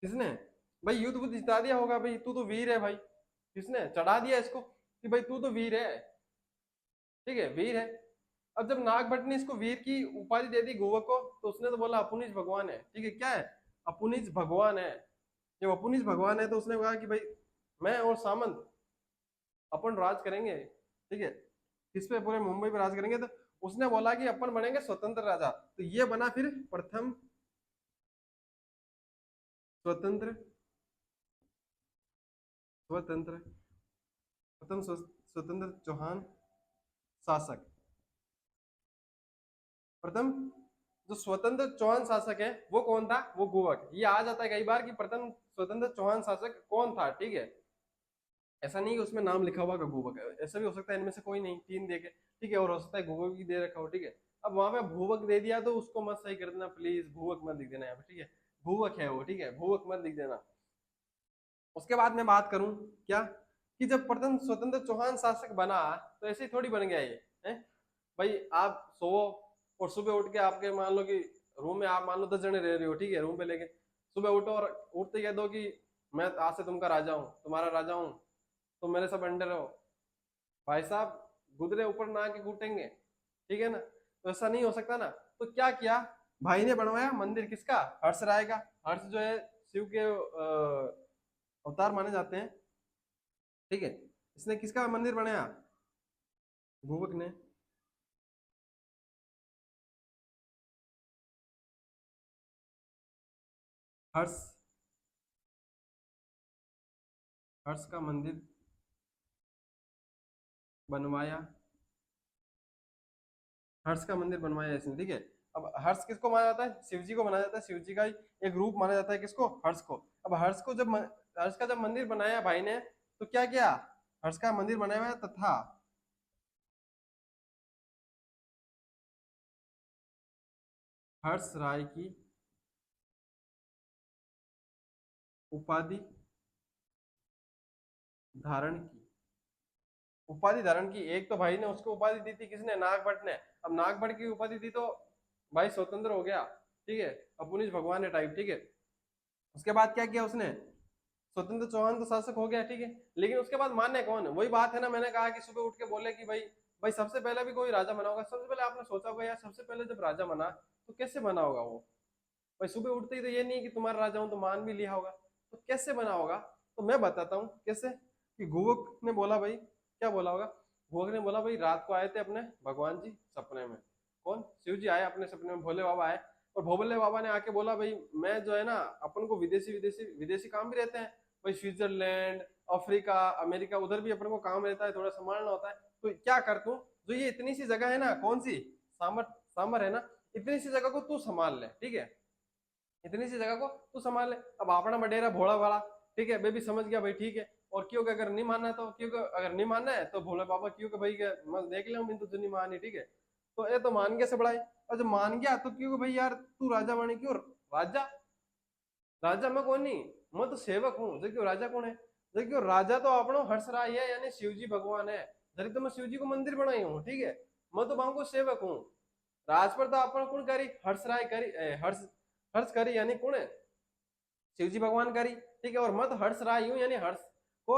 किसने, भाई युद्ध वुद्ध जिता दिया होगा, भाई तू तो वीर है भाई, किसने चढ़ा दिया इसको कि भाई तू तो वीर है, ठीक है, वीर है। अब जब नागभट्ट ने इसको वीर की उपाधि दे दी गोवक को, तो उसने तो बोला अपुनिज भगवान है, ठीक है, क्या है, अपुनिज भगवान है। जब अपुनिज भगवान है तो उसने कहा कि भाई मैं और सामंत अपन राज करेंगे, ठीक है, किस पे, पूरे मुंबई पे राज करेंगे। तो उसने बोला कि अपन बनेंगे स्वतंत्र राजा। तो ये बना फिर प्रथम स्वतंत्र, स्वतंत्र प्रथम स्वतंत्र चौहान शासक। प्रथम जो स्वतंत्र चौहान शासक है वो कौन था, वो गोवक। ये आ जाता है कई बार कि प्रथम स्वतंत्र चौहान शासक कौन था, ठीक है। ऐसा नहीं कि उसमें नाम लिखा हुआ का गोवक है, ऐसा भी हो सकता है इनमें से कोई नहीं, तीन देखे, ठीक है, और हो सकता है गोवक भी दे रखा हो, ठीक है। अब वहां पे भूवक दे दिया तो उसको मत सही कर देना प्लीज, भूवक मत लिख देना यहाँ पे, ठीक है, भूवक है वो, ठीक है, भूवक मत लिख देना। उसके बाद मैं बात करूं क्या, कि जब प्रथम स्वतंत्र चौहान शासक बना तो ऐसे ही थोड़ी बन गया ये है भाई। आप सो और सुबह उठ के आपके मान लो कि रूम में आप मान लो 10 जने रह रहे हो, ठीक है, रूम पे लेके सुबह उठो और उठते कह दो कि मैं आज से तुमका राजा हूँ, तुम्हारा राजा हूँ, तुम मेरे सब अंडर हो। भाई साहब गुदरे ऊपर ना के कूटेंगे, ठीक है ना। तो ऐसा नहीं हो सकता ना। तो क्या किया भाई ने, बनवाया मंदिर किसका, हर्ष राय का। हर्ष जो है शिव के अवतार माने जाते हैं, ठीक है। इसने किसका मंदिर बनाया, भूवक ने। हर्ष, हर्ष का मंदिर बनवाया, हर्ष का मंदिर बनवाया इसने, ठीक है। अब हर्ष किसको माना जाता है, शिव जी को माना जाता है, शिव जी का ही एक रूप माना जाता है किसको, हर्ष को। अब हर्ष को जब हर्ष का जब मंदिर बनाया भाई ने, तो क्या किया, हर्ष का मंदिर बनाया हुआ तथा हर्ष राय की उपाधि धारण की, उपाधि धारण की। एक तो भाई ने उसको उपाधि दी थी, किसने, नागभट्ट ने। अब नागभट्ट की उपाधि दी तो भाई स्वतंत्र हो गया, ठीक है, अपुनिज भगवान है टाइप, ठीक है। उसके बाद क्या किया उसने, स्वतंत्र चौहान तो शासक हो गया, ठीक है। लेकिन उसके बाद मान्य कौन है, वही बात है ना, मैंने कहा कि सुबह उठ के बोले कि भाई भाई सबसे पहले भी कोई राजा बना होगा, सबसे पहले आपने सोचा होगा यार सबसे पहले जब राजा बना तो कैसे बना होगा वो। भाई सुबह उठते ही तो ये नहीं कि तुम्हारा राजा हूं तो मान भी लिया होगा, तो कैसे बना होगा। तो मैं बताता हूँ कैसे। कि गुवक ने बोला भाई, क्या बोला होगा, गुवक ने बोला भाई रात को आए थे अपने भगवान जी सपने में। कौन, शिव जी आए अपने सपने में, भोले बाबा आए। और भोले बाबा ने आके बोला भाई मैं जो है ना, अपन को विदेशी विदेशी विदेशी काम भी रहते हैं भाई, स्विट्जरलैंड, अफ्रीका, अमेरिका, उधर भी अपन को काम रहता है, थोड़ा संभालना होता है। तो क्या कर तू, जो ये इतनी सी जगह है ना, कौन सी, सामर, सामर है ना, इतनी सी जगह को तू संभाल ले, ठीक है, इतनी सी जगह को तू संभाल ले। अब अपना बडेरा भोला भाला, ठीक है, बेबी समझ गया भाई, ठीक है। और क्यों, अगर नहीं मानना है तो क्यों, अगर नहीं मानना है तो भोले बाबा क्यों भाई मैं देख ले मैं तो नहीं मानी, ठीक है। तो ये तो मान गया से बड़ा है। और जब मान गया तो क्यों भाई यार तू राजा बने, क्यों राजा, राजा मैं कौन नहीं, मैं तो सेवक हूँ। देखियो राजा कौन है, देखियो राजा तो अपनो हर्षराय है, यानी शिव जी भगवान है। जरी तो मैं शिव जी को मंदिर बनाई हूँ, ठीक है, मैं तो को सेवक हूँ। राज पर तो अपन कौन करी, हर्षराय करी, हर्ष, हर्ष करी यानी कौन है, शिव जी भगवान करी, ठीक है। और मत हर्ष राय हूँ यानी हर्ष को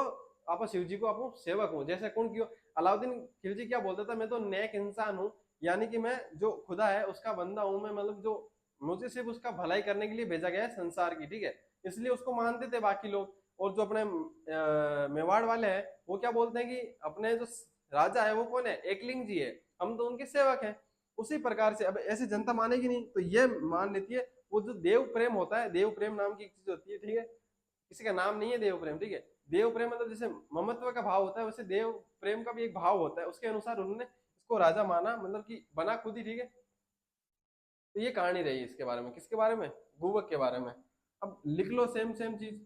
आप शिव जी को आप सेवक हूँ। जैसे कौन क्यों, अलाउद्दीन खिलजी क्या बोलता था, मैं तो नेक इंसान हूँ, यानी कि मैं जो खुदा है उसका बंदा हूँ मैं, मतलब जो मुझे सिर्फ उसका भलाई करने के लिए भेजा गया है संसार की, ठीक है। इसलिए उसको मानते थे बाकी लोग। और जो अपने मेवाड़ वाले हैं वो क्या बोलते हैं कि अपने जो राजा है वो कौन है, एकलिंग जी है, हम तो उनके सेवक हैं। उसी प्रकार से अब ऐसी जनता मानेगी नहीं, तो ये मान लेती है। वो जो देव प्रेम होता है, देव प्रेम नाम की एक चीज होती है, ठीक है, किसी का नाम नहीं है देव प्रेम, ठीक है। देव प्रेम मतलब जैसे ममत्व का भाव होता है, वैसे देव प्रेम का भी एक भाव होता है, उसके अनुसार उन्होंने इसको राजा माना, मतलब कि बना खुद ही, ठीक है। तो ये कहानी रही इसके बारे में, किसके बारे में, बुबक के बारे में। अब लिख लो सेम सेम चीज,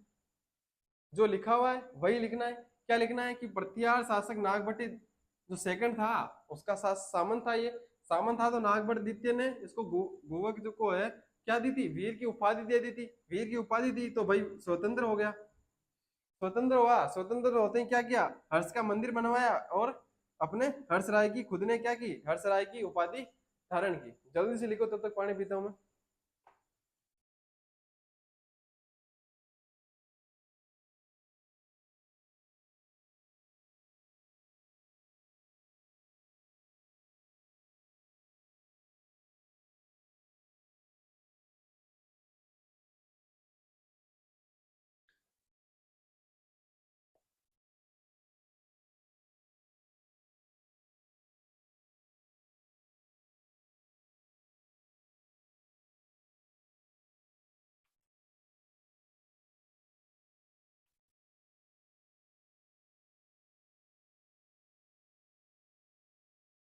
जो लिखा हुआ है वही लिखना है। क्या लिखना है कि प्रतिहार शासक नागभट्टी जो सेकंड था उसका सामंत था, ये सामंत था। तो नागभट्ट द्वितीय ने इसको गुवक जो को है क्या दी थी, वीर की उपाधि दे दी थी। वीर की उपाधि दी तो भाई स्वतंत्र हो गया, स्वतंत्र हुआ। स्वतंत्र होते ही क्या किया, हर्ष का मंदिर बनवाया और अपने हर्ष राय की खुद ने क्या की, हर्ष राय की उपाधि धारण की। जल्दी से लिखो तब तक पानी पीता हूं मैं।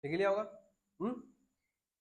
लिख लिया होगा। हम्म,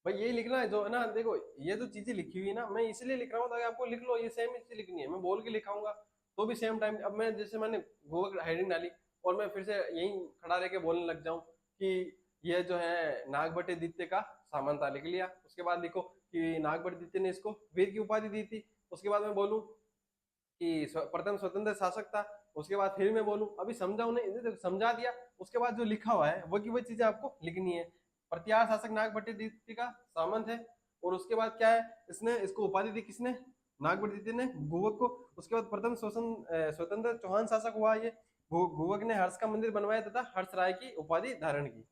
भाई यही लिखना है जो है ना। देखो ये जो चीजें लिखी हुई है ना, मैं इसलिए लिख रहा हूँ ताकि आपको लिख लो, ये सेम चीज लिखनी है। मैं बोल के लिखाऊंगा तो भी सेम टाइम, अब मैं जैसे मैंने गूगल हेडिंग डाली और मैं फिर से यही खड़ा रह के बोलने लग जाऊं कि ये जो है नागभट्ट द्वितीय का सामंता, लिख लिया। उसके बाद लिखो कि नागभट्ट द्वितीय ने इसको वीर की उपाधि दी थी। उसके बाद मैं बोलूं कि प्रथम स्वतंत्र शासक था, उसके बाद फिर मैं बोलूं, अभी समझाऊं नहीं, इन्हें समझा दिया, उसके बाद जो लिखा हुआ है वो की वही चीजें आपको लिखनी है। प्रतिहार शासक नागभट्ट का सामंत है, और उसके बाद क्या है, इसने इसको उपाधि दी किसने, नागभट्ट ने गुवक को। उसके बाद प्रथम स्वतंत्र चौहान शासक हुआ ये, गुवक ने हर्ष का मंदिर बनवाया तथा हर्ष राय की उपाधि धारण की।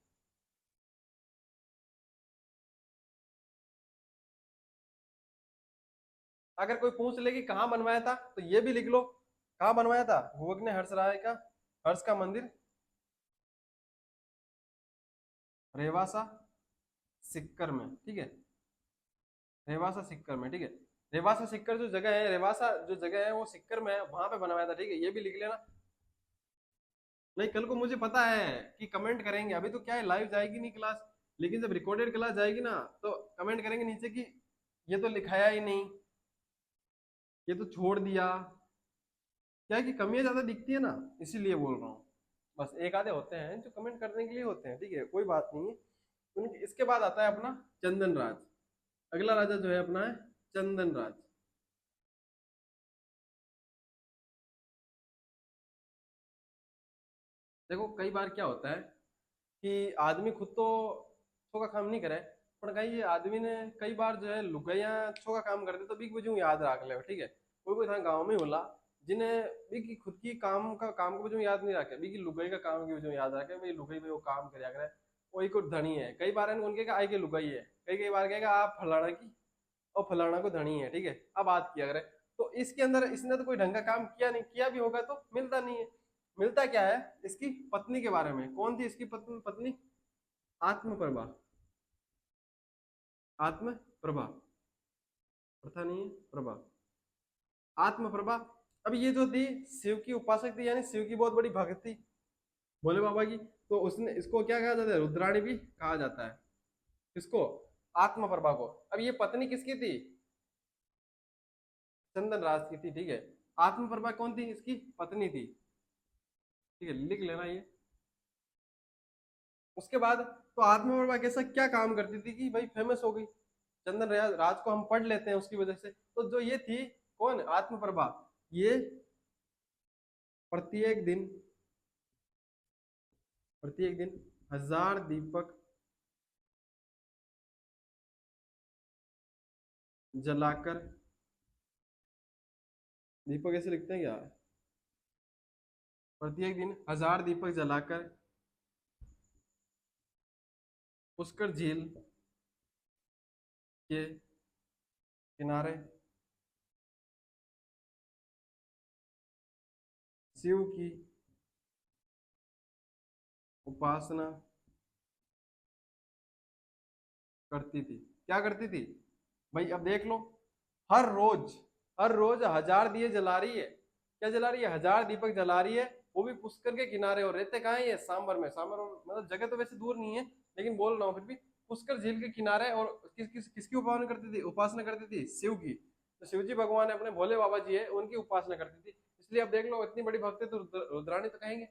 अगर कोई पूछ ले कि कहाँ बनवाया था तो ये भी लिख लो, कहाँ बनवाया था, गुवक ने हर्ष राय का हर्ष का मंदिर रेवासा सिक्कर में, ठीक है, रेवासा सिक्कर में, ठीक है। रेवासा सिक्कर जो जगह है, रेवासा जो जगह है वो सिक्कर में है, वहां पे बनवाया था, ठीक है, ये भी लिख लेना। नहीं, कल को मुझे पता है कि कमेंट करेंगे, अभी तो क्या है लाइव जाएगी नहीं क्लास, लेकिन जब रिकॉर्डेड क्लास जाएगी ना तो कमेंट करेंगे नीचे कि ये तो लिखाया ही नहीं, ये तो छोड़ दिया। क्या है कि कमियां ज्यादा दिखती है ना, इसीलिए बोल रहा हूँ। बस एक आधे होते हैं जो कमेंट करने के लिए होते हैं, ठीक है, कोई बात नहीं है। इसके बाद आता है अपना चंदन राज। अगला राजा जो है अपना है चंदन राज। देखो कई बार क्या होता है कि आदमी खुद तो अच्छो का काम नहीं करे, पर कहीं ये आदमी ने कई बार जो है लुगाइया अच्छो का काम करते तो भी वजह याद रख ले, ठीक है। कोई कोई था गाँव में होला जिन्हें भी की खुद की काम को वजह याद नहीं रखे, भी की लुगाई का काम की वजह याद रखे, भाई लुगाई भाई वो काम कर करे, वही को धनी है, कई बार उनके का आई के लुगाई है, कई कई बार कहेगा आप फलाना की और फलाना को धनी है, ठीक है, अब बात किया करे। तो इसके अंदर इसने तो कोई ढंग का काम किया नहीं, किया भी होगा तो मिलता नहीं है। मिलता क्या है, इसकी पत्नी के बारे में, कौन थी इसकी पत्नी, आत्मप्रभा, आत्मप्रभा, प्रथा नहीं है, प्रभा, आत्मप्रभा। अब ये जो थी शिव की उपासक थी, यानी शिव की बहुत बड़ी भक्त थी, भोले बाबा की। तो उसने इसको क्या कहा जाता है, रुद्राणी भी कहा जाता है, किसको, आत्मप्रभा को। अब ये पत्नी किसकी थी, चंदन राज की थी, ठीक है। आत्मप्रभा कौन थी, इसकी पत्नी थी, ठीक है, लिख लेना ये। उसके बाद तो आत्मप्रभा कैसा क्या काम करती थी कि भाई फेमस हो गई, चंदन राज को हम पढ़ लेते हैं उसकी वजह से। तो जो ये थी कौन, आत्मप्रभा, ये प्रत्येक दिन, प्रत्येक दिन 1000 दीपक जलाकर, दीपक ऐसे लिखते हैं क्या, प्रत्येक दिन 1000 दीपक जलाकर पुष्कर झील के किनारे शिव की उपासना करती थी। क्या करती थी भाई, अब देख लो, हर रोज, हर रोज 1000 दिए जला रही है, क्या जला रही है, 1000 दीपक जला रही है, वो भी पुष्कर के किनारे। और रहते कहाँ है ये, सांबर में, सांबर मतलब जगह तो वैसे दूर नहीं है, लेकिन बोल रहा हूँ फिर भी, पुष्कर झील के किनारे। और किसकी उपासना करती थी, उपासना करती थी शिव की। तो शिव जी भगवान अपने भोले बाबा जी है, उनकी उपासना करती थी, इसलिए अब देख लो इतनी बड़ी भक्त है तो रुद्राणी तो कहेंगे।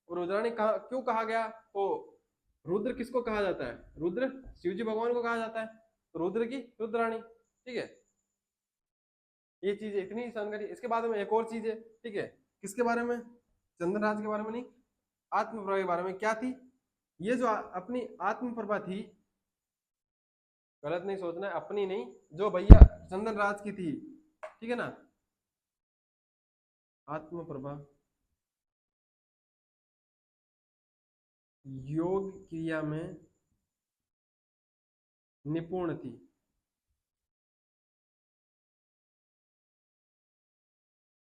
और रुद्राणी कहा, क्यों कहा गया, तो रुद्र किसको कहा जाता है, रुद्र शिव जी भगवान को कहा जाता है, तो रुद्र की रुद्राणी, ठीक है। ये चीज इतनी जानकारी। इसके बाद में एक और चीज है, ठीक है, किसके बारे में, चंद्रराज के बारे में नहीं, आत्मप्रभा के बारे में। क्या थी, ये जो अपनी आत्मप्रभा थी, गलत नहीं सोचना है, अपनी नहीं, जो भैया चंदन राज की थी, ठीक है ना, आत्मप्रभा योग क्रिया में निपुण थी।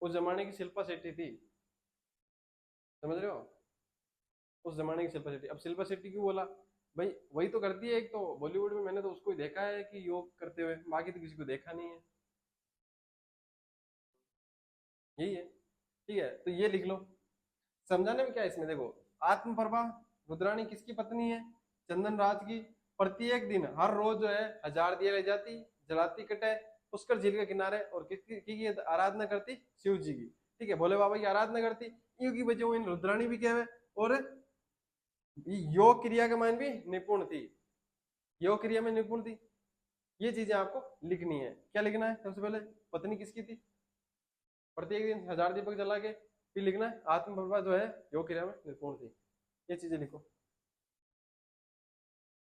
उस जमाने की शिल्पा शेट्टी थी, समझ रहे हो, उस जमाने की शिल्पा शेट्टी। अब शिल्पा शेट्टी क्यों बोला भाई, वही तो करती है एक तो बॉलीवुड में, मैंने तो उसको ही देखा है कि योग करते हुए, बाकी तो किसी को देखा नहीं है, यही है, ठीक है। तो ये लिख लो, समझाने में क्या है इसमें, देखो, आत्मप्रभा रुद्राणी किसकी पत्नी है, चंदन राज की। प्रत्येक दिन हर रोज जो है 1000 दिए ले जाती, जलाती कटे पुष्कर झील के किनारे, और किसकी की आराधना करती, शिव जी की, ठीक है, भोले बाबा की आराधना करती, की वजह इन रुद्राणी भी कहवे। और योग क्रिया के मान भी निपुण थी, योग क्रिया में निपुण थी। ये चीजें आपको लिखनी है। क्या लिखना है, सबसे पहले पत्नी किसकी थी, प्रत्येक दिन 1000 दीपक जला के फिर लिखना है आत्मप्रभा जो है योग क्रिया में निर्पूर्ण थी। ये चीजें लिखो।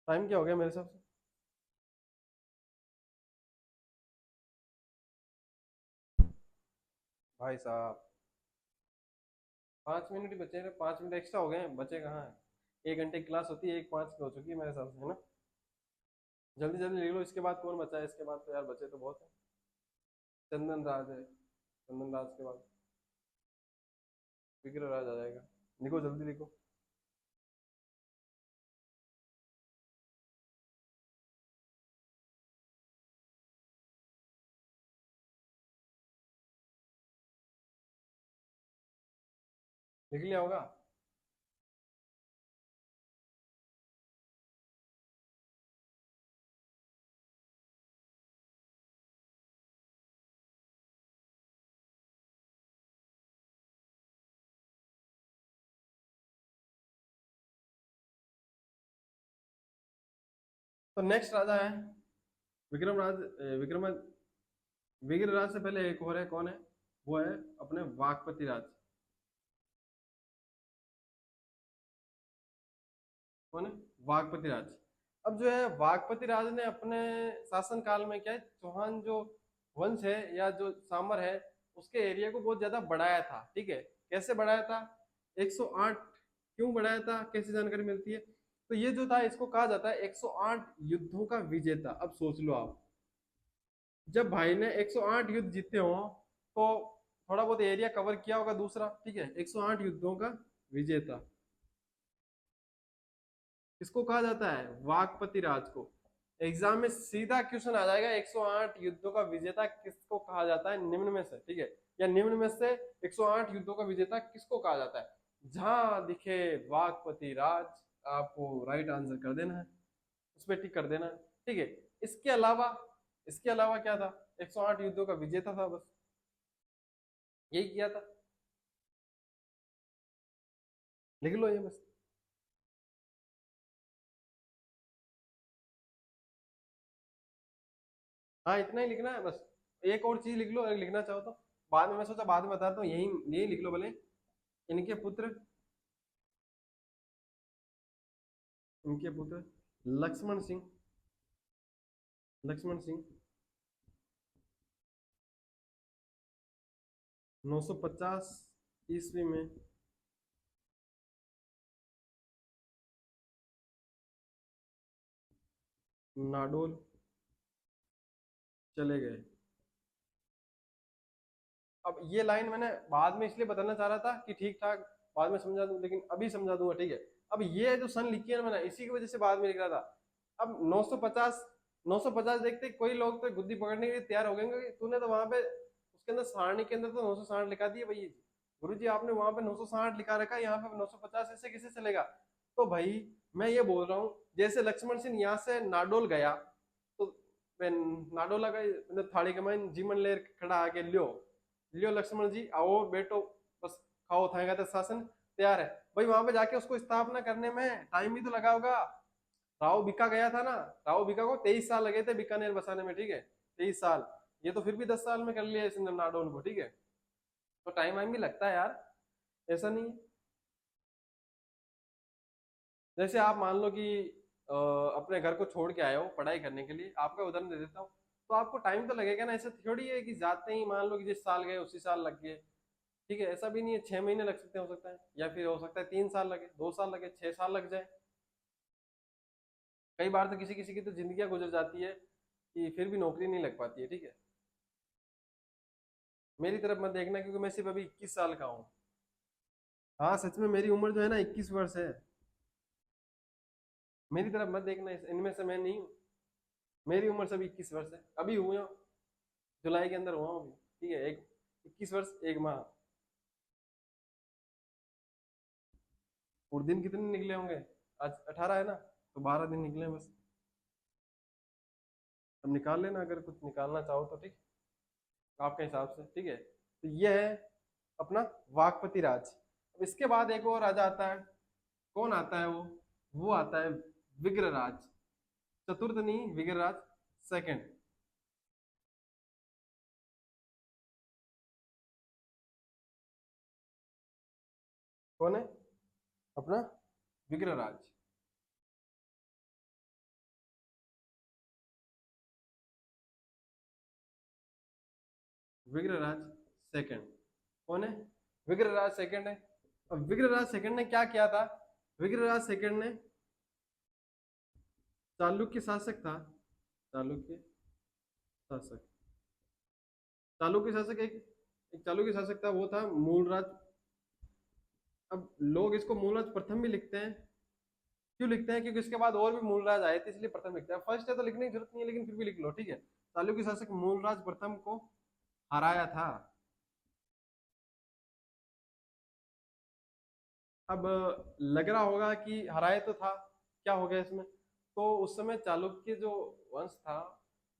टाइम क्या हो गया मेरे हिसाब से? भाई साहब 5 मिनट ही बचे हैं, 5 मिनट एक्स्ट्रा हो गए हैं, बचे कहाँ है? 1 घंटे की क्लास होती है, 1:05 की हो चुकी है मेरे हिसाब से, है ना? जल्दी जल्दी लिख लो। इसके बाद कौन बचा है? इसके बाद तो यार बचे तो बहुत है। चंदन राज है, चंदन राज के बाद विग्रह राज आ जाएगा। लिखो जल्दी लिखो। लिख लिया होगा? तो नेक्स्ट राजा है विक्रम राज। विक्रम विग्रह राज से पहले एक और है, कौन है? वो है अपने वाकपति राज। कौन है? वाकपति राज। अब जो है वाकपति राज ने अपने शासन काल में क्या है, चौहान जो वंश है या जो सामर है उसके एरिया को बहुत ज्यादा बढ़ाया था। ठीक है, कैसे बढ़ाया था? 108 क्यों बढ़ाया था, कैसे जानकारी मिलती है? तो ये जो था इसको कहा जाता है 108 युद्धों का विजेता। अब सोच लो आप, जब भाई ने 108 युद्ध जीते हो तो थोड़ा बहुत एरिया कवर किया होगा दूसरा। ठीक है, 108 युद्धों का विजेता किसको कहा जाता है? वाकपति राज को। एग्जाम में सीधा क्वेश्चन आ जाएगा, 108 युद्धों का विजेता किसको कहा जाता है निम्न में से? ठीक है, या निम्न में से 108 युद्धों का विजेता किसको कहा जाता है? जहां दिखे वाकपति राज, आपको राइट आंसर कर देना है, उस पर टिक कर देना है। ठीक है, इसके अलावा क्या था? 108 युद्धों का विजेता था, बस यही किया था। लिख लो ये बस। हाँ इतना ही लिखना है बस। एक और चीज लिख लो अगर लिखना चाहो तो। बाद में मैं सोचा बाद में बताता हूँ, यही यही लिख लो भले। इनके पुत्र, इनके पुत्र लक्ष्मण सिंह, लक्ष्मण सिंह 950 ईस्वी में नाडोल चले गए। अब ये लाइन मैंने बाद में इसलिए बताना चाह रहा था कि ठीक ठाक बाद में समझा दूं, लेकिन अभी समझा दूंगा। ठीक है, अब ये जो सन लिखी है ना मैंने, इसी की वजह से बाद में लिख रहा था। अब 950, 950 देखते कोई लोग तो गुद्दी पकड़ने के लिए तैयार हो गए कि तूने तो वहां पे उसके अंदर सारणी के अंदर तो 960 लिखा दिया भाई। गुरु जी आपने वहां पे 960 लिखा रखा है, यहाँ पे 950 ऐसे कैसे चलेगा? तो भाई मैं ये बोल रहा हूँ, जैसे लक्ष्मण सिंह यहाँ से नाडोल गया तो नाडोला गए मतलब थाड़ी कमाइन जीवन लेर खड़ा आके लियो, लियो लक्ष्मण जी आओ बेटो, बस खाओ थाएगा तो शासन तैयार है। भाई वहां पे जाके उसको स्थापना करने में टाइम भी तो लगा होगा। राव बिका गया था ना, राव बिका को 23 साल लगे थे बीकानेर बसाने में। ठीक है, 23 साल। ये तो फिर भी 10 साल में कर लिया इसने नाडोल को। ठीक है, तो टाइम वाइम भी लगता है यार, ऐसा नहीं है। जैसे आप मान लो कि अपने घर को छोड़ के आए हो पढ़ाई करने के लिए, आपका उदाहरण दे देता हूँ, तो आपको टाइम तो लगेगा ना। ऐसा थोड़ी है कि जाते ही मान लो कि जिस साल गए उसी साल लग गए। ठीक है, ऐसा भी नहीं है, 6 महीने लग सकते हैं, हो सकता है, या फिर हो सकता है 3 साल लगे, 2 साल लगे, 6 साल लग जाए। कई बार तो किसी किसी की तो जिंदगियां गुजर जाती है कि फिर भी नौकरी नहीं लग पाती है। ठीक है, मेरी तरफ मत देखना क्योंकि मैं सिर्फ अभी 21 साल का हूँ। हाँ सच में मेरी उम्र जो है ना 21 वर्ष है। मेरी तरफ मत देखना, इनमें से मैं नहीं हूँ। मेरी उम्र से अभी 21 वर्ष है, अभी हुआ हूँ, जुलाई के अंदर हुआ हूँ अभी। ठीक है, एक 21 वर्ष 1 माह। और दिन कितने निकले होंगे? आज 18 है ना, तो 12 दिन निकले हैं बस। अब निकाल लेना अगर कुछ निकालना चाहो तो। ठीक, आपके हिसाब से। ठीक है, तो ये है अपना वाकपति राज। अब इसके बाद एक और राजा आता है, कौन आता है वो आता है विग्रराज। चतुर्थ नहीं, विग्रराज सेकंड। कौन है? अपना विग्रहराज। विग्रहराज सेकंड कौन है? विग्रहराज सेकंड है। अब विग्रहराज सेकंड ने क्या किया था? विग्रहराज सेकंड ने चालुक्य शासक था, चालुक्य शासक, चालुक्य शासक एक चालुक्य शासक था, वो था मूलराज। अब लोग इसको मूलराज प्रथम भी लिखते हैं, क्यों लिखते हैं? क्योंकि इसके बाद और भी मूलराज आए थे, इसलिए प्रथम लिखते हैं। फर्स्ट है तो लिखने की जरूरत नहीं है, लेकिन फिर भी लिख लो, ठीक है। चालुक्य शासक मूलराज प्रथम को हराया था। अब लग रहा होगा कि हराया तो था, क्या हो गया इसमें? तो उस समय चालुक्य जो वंश था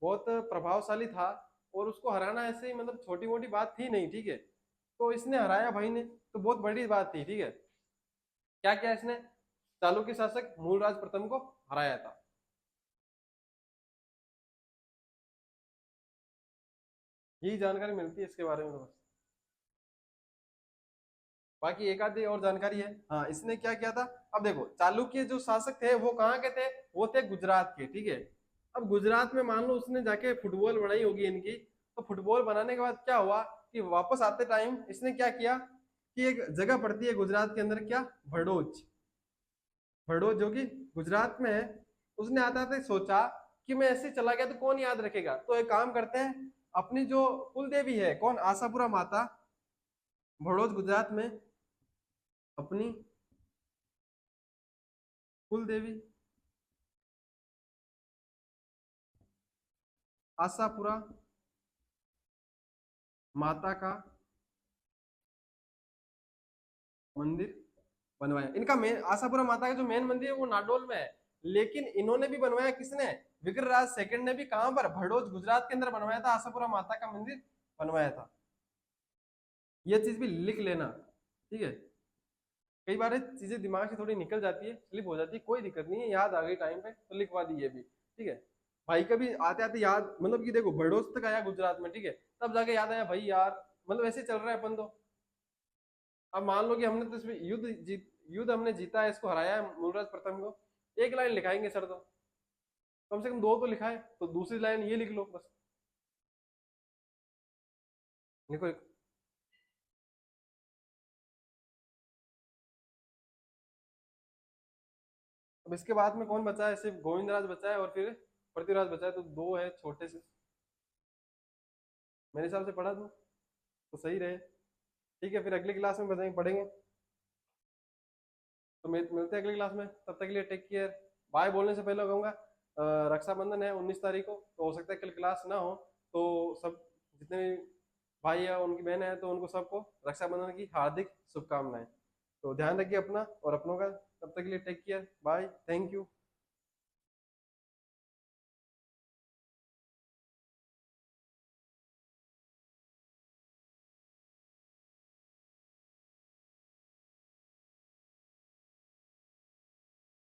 बहुत प्रभावशाली था, और उसको हराना ऐसे ही मतलब छोटी मोटी बात थी नहीं, ठीक है। तो इसने हराया भाई ने, तो बहुत बड़ी बात थी, ठीक है। क्या किया इसने? चालुक्य शासक मूलराज प्रथम को हराया था। यही जानकारी मिलती है इसके बारे में तो बस। बाकी एक आधी और जानकारी है। हाँ, इसने क्या किया था? अब देखो, चालुक्य जो शासक थे वो कहाँ के थे? वो थे गुजरात के, ठीक है। अब गुजरात में मान लो उसने जाके फुटबॉल बनाई होगी इनकी, तो फुटबॉल बनाने के बाद क्या हुआ कि वापस आते टाइम इसने क्या किया कि एक जगह पड़ती है गुजरात के अंदर, क्या? भड़ोच। भड़ोच जो कि गुजरात में है। उसने आते आते सोचा कि मैं ऐसे चला गया तो कौन याद रखेगा, तो एक काम करते हैं, अपनी जो कुल देवी है, कौन? आशापुरा माता, भड़ोच गुजरात में अपनी कुल देवी आशापुरा माता का मंदिर बनवाया। इनका मेन आशापुरा माता का जो मेन मंदिर है वो नाडोल में है, लेकिन इन्होंने भी बनवाया, किसने? विग्रहराज सेकंड ने भी कहां पर? भड़ोच गुजरात के अंदर बनवाया था, आशापुरा माता का मंदिर बनवाया था। ये चीज भी लिख लेना, ठीक है। कई बार चीजें दिमाग से थोड़ी निकल जाती है, स्लिप हो जाती है, कोई दिक्कत नहीं है, याद आ गई टाइम पे तो लिखवा दी ये भी, ठीक है। भाई का भी आते आते याद, मतलब कि देखो भड़ोच तक आया गुजरात में, ठीक है, तब जाके याद आया भाई यार, मतलब ऐसे चल रहा है अपन तो। अब मान लो कि हमने तो इसमें युद्ध हमने जीता है, इसको हराया है मूलराज प्रथम को, एक लाइन लिखाएंगे सर, तो कम से कम दो तो लिखाए, तो दूसरी लाइन ये लिख लो बस। लिखो लिखो। अब इसके बाद में कौन बचा है? सिर्फ गोविंदराज बचा है और फिर पृथ्वीराज बचा है, तो दो है छोटे से, मेरे हिसाब से पढ़ा दो तो सही रहे। ठीक है, फिर अगली क्लास में बताएंगे, पढ़ेंगे। तो मिलते हैं अगली क्लास में, तब तक के लिए टेक केयर। बाय बोलने से पहले कहूंगा, रक्षाबंधन है 19 तारीख को, तो हो सकता है कल क्लास ना हो, तो सब जितने भी भाई है उनकी बहन है, तो उनको सबको रक्षाबंधन की हार्दिक शुभकामनाएं। तो ध्यान रखिए अपना और अपनों का। तब तक के लिए take care, bye, thank you.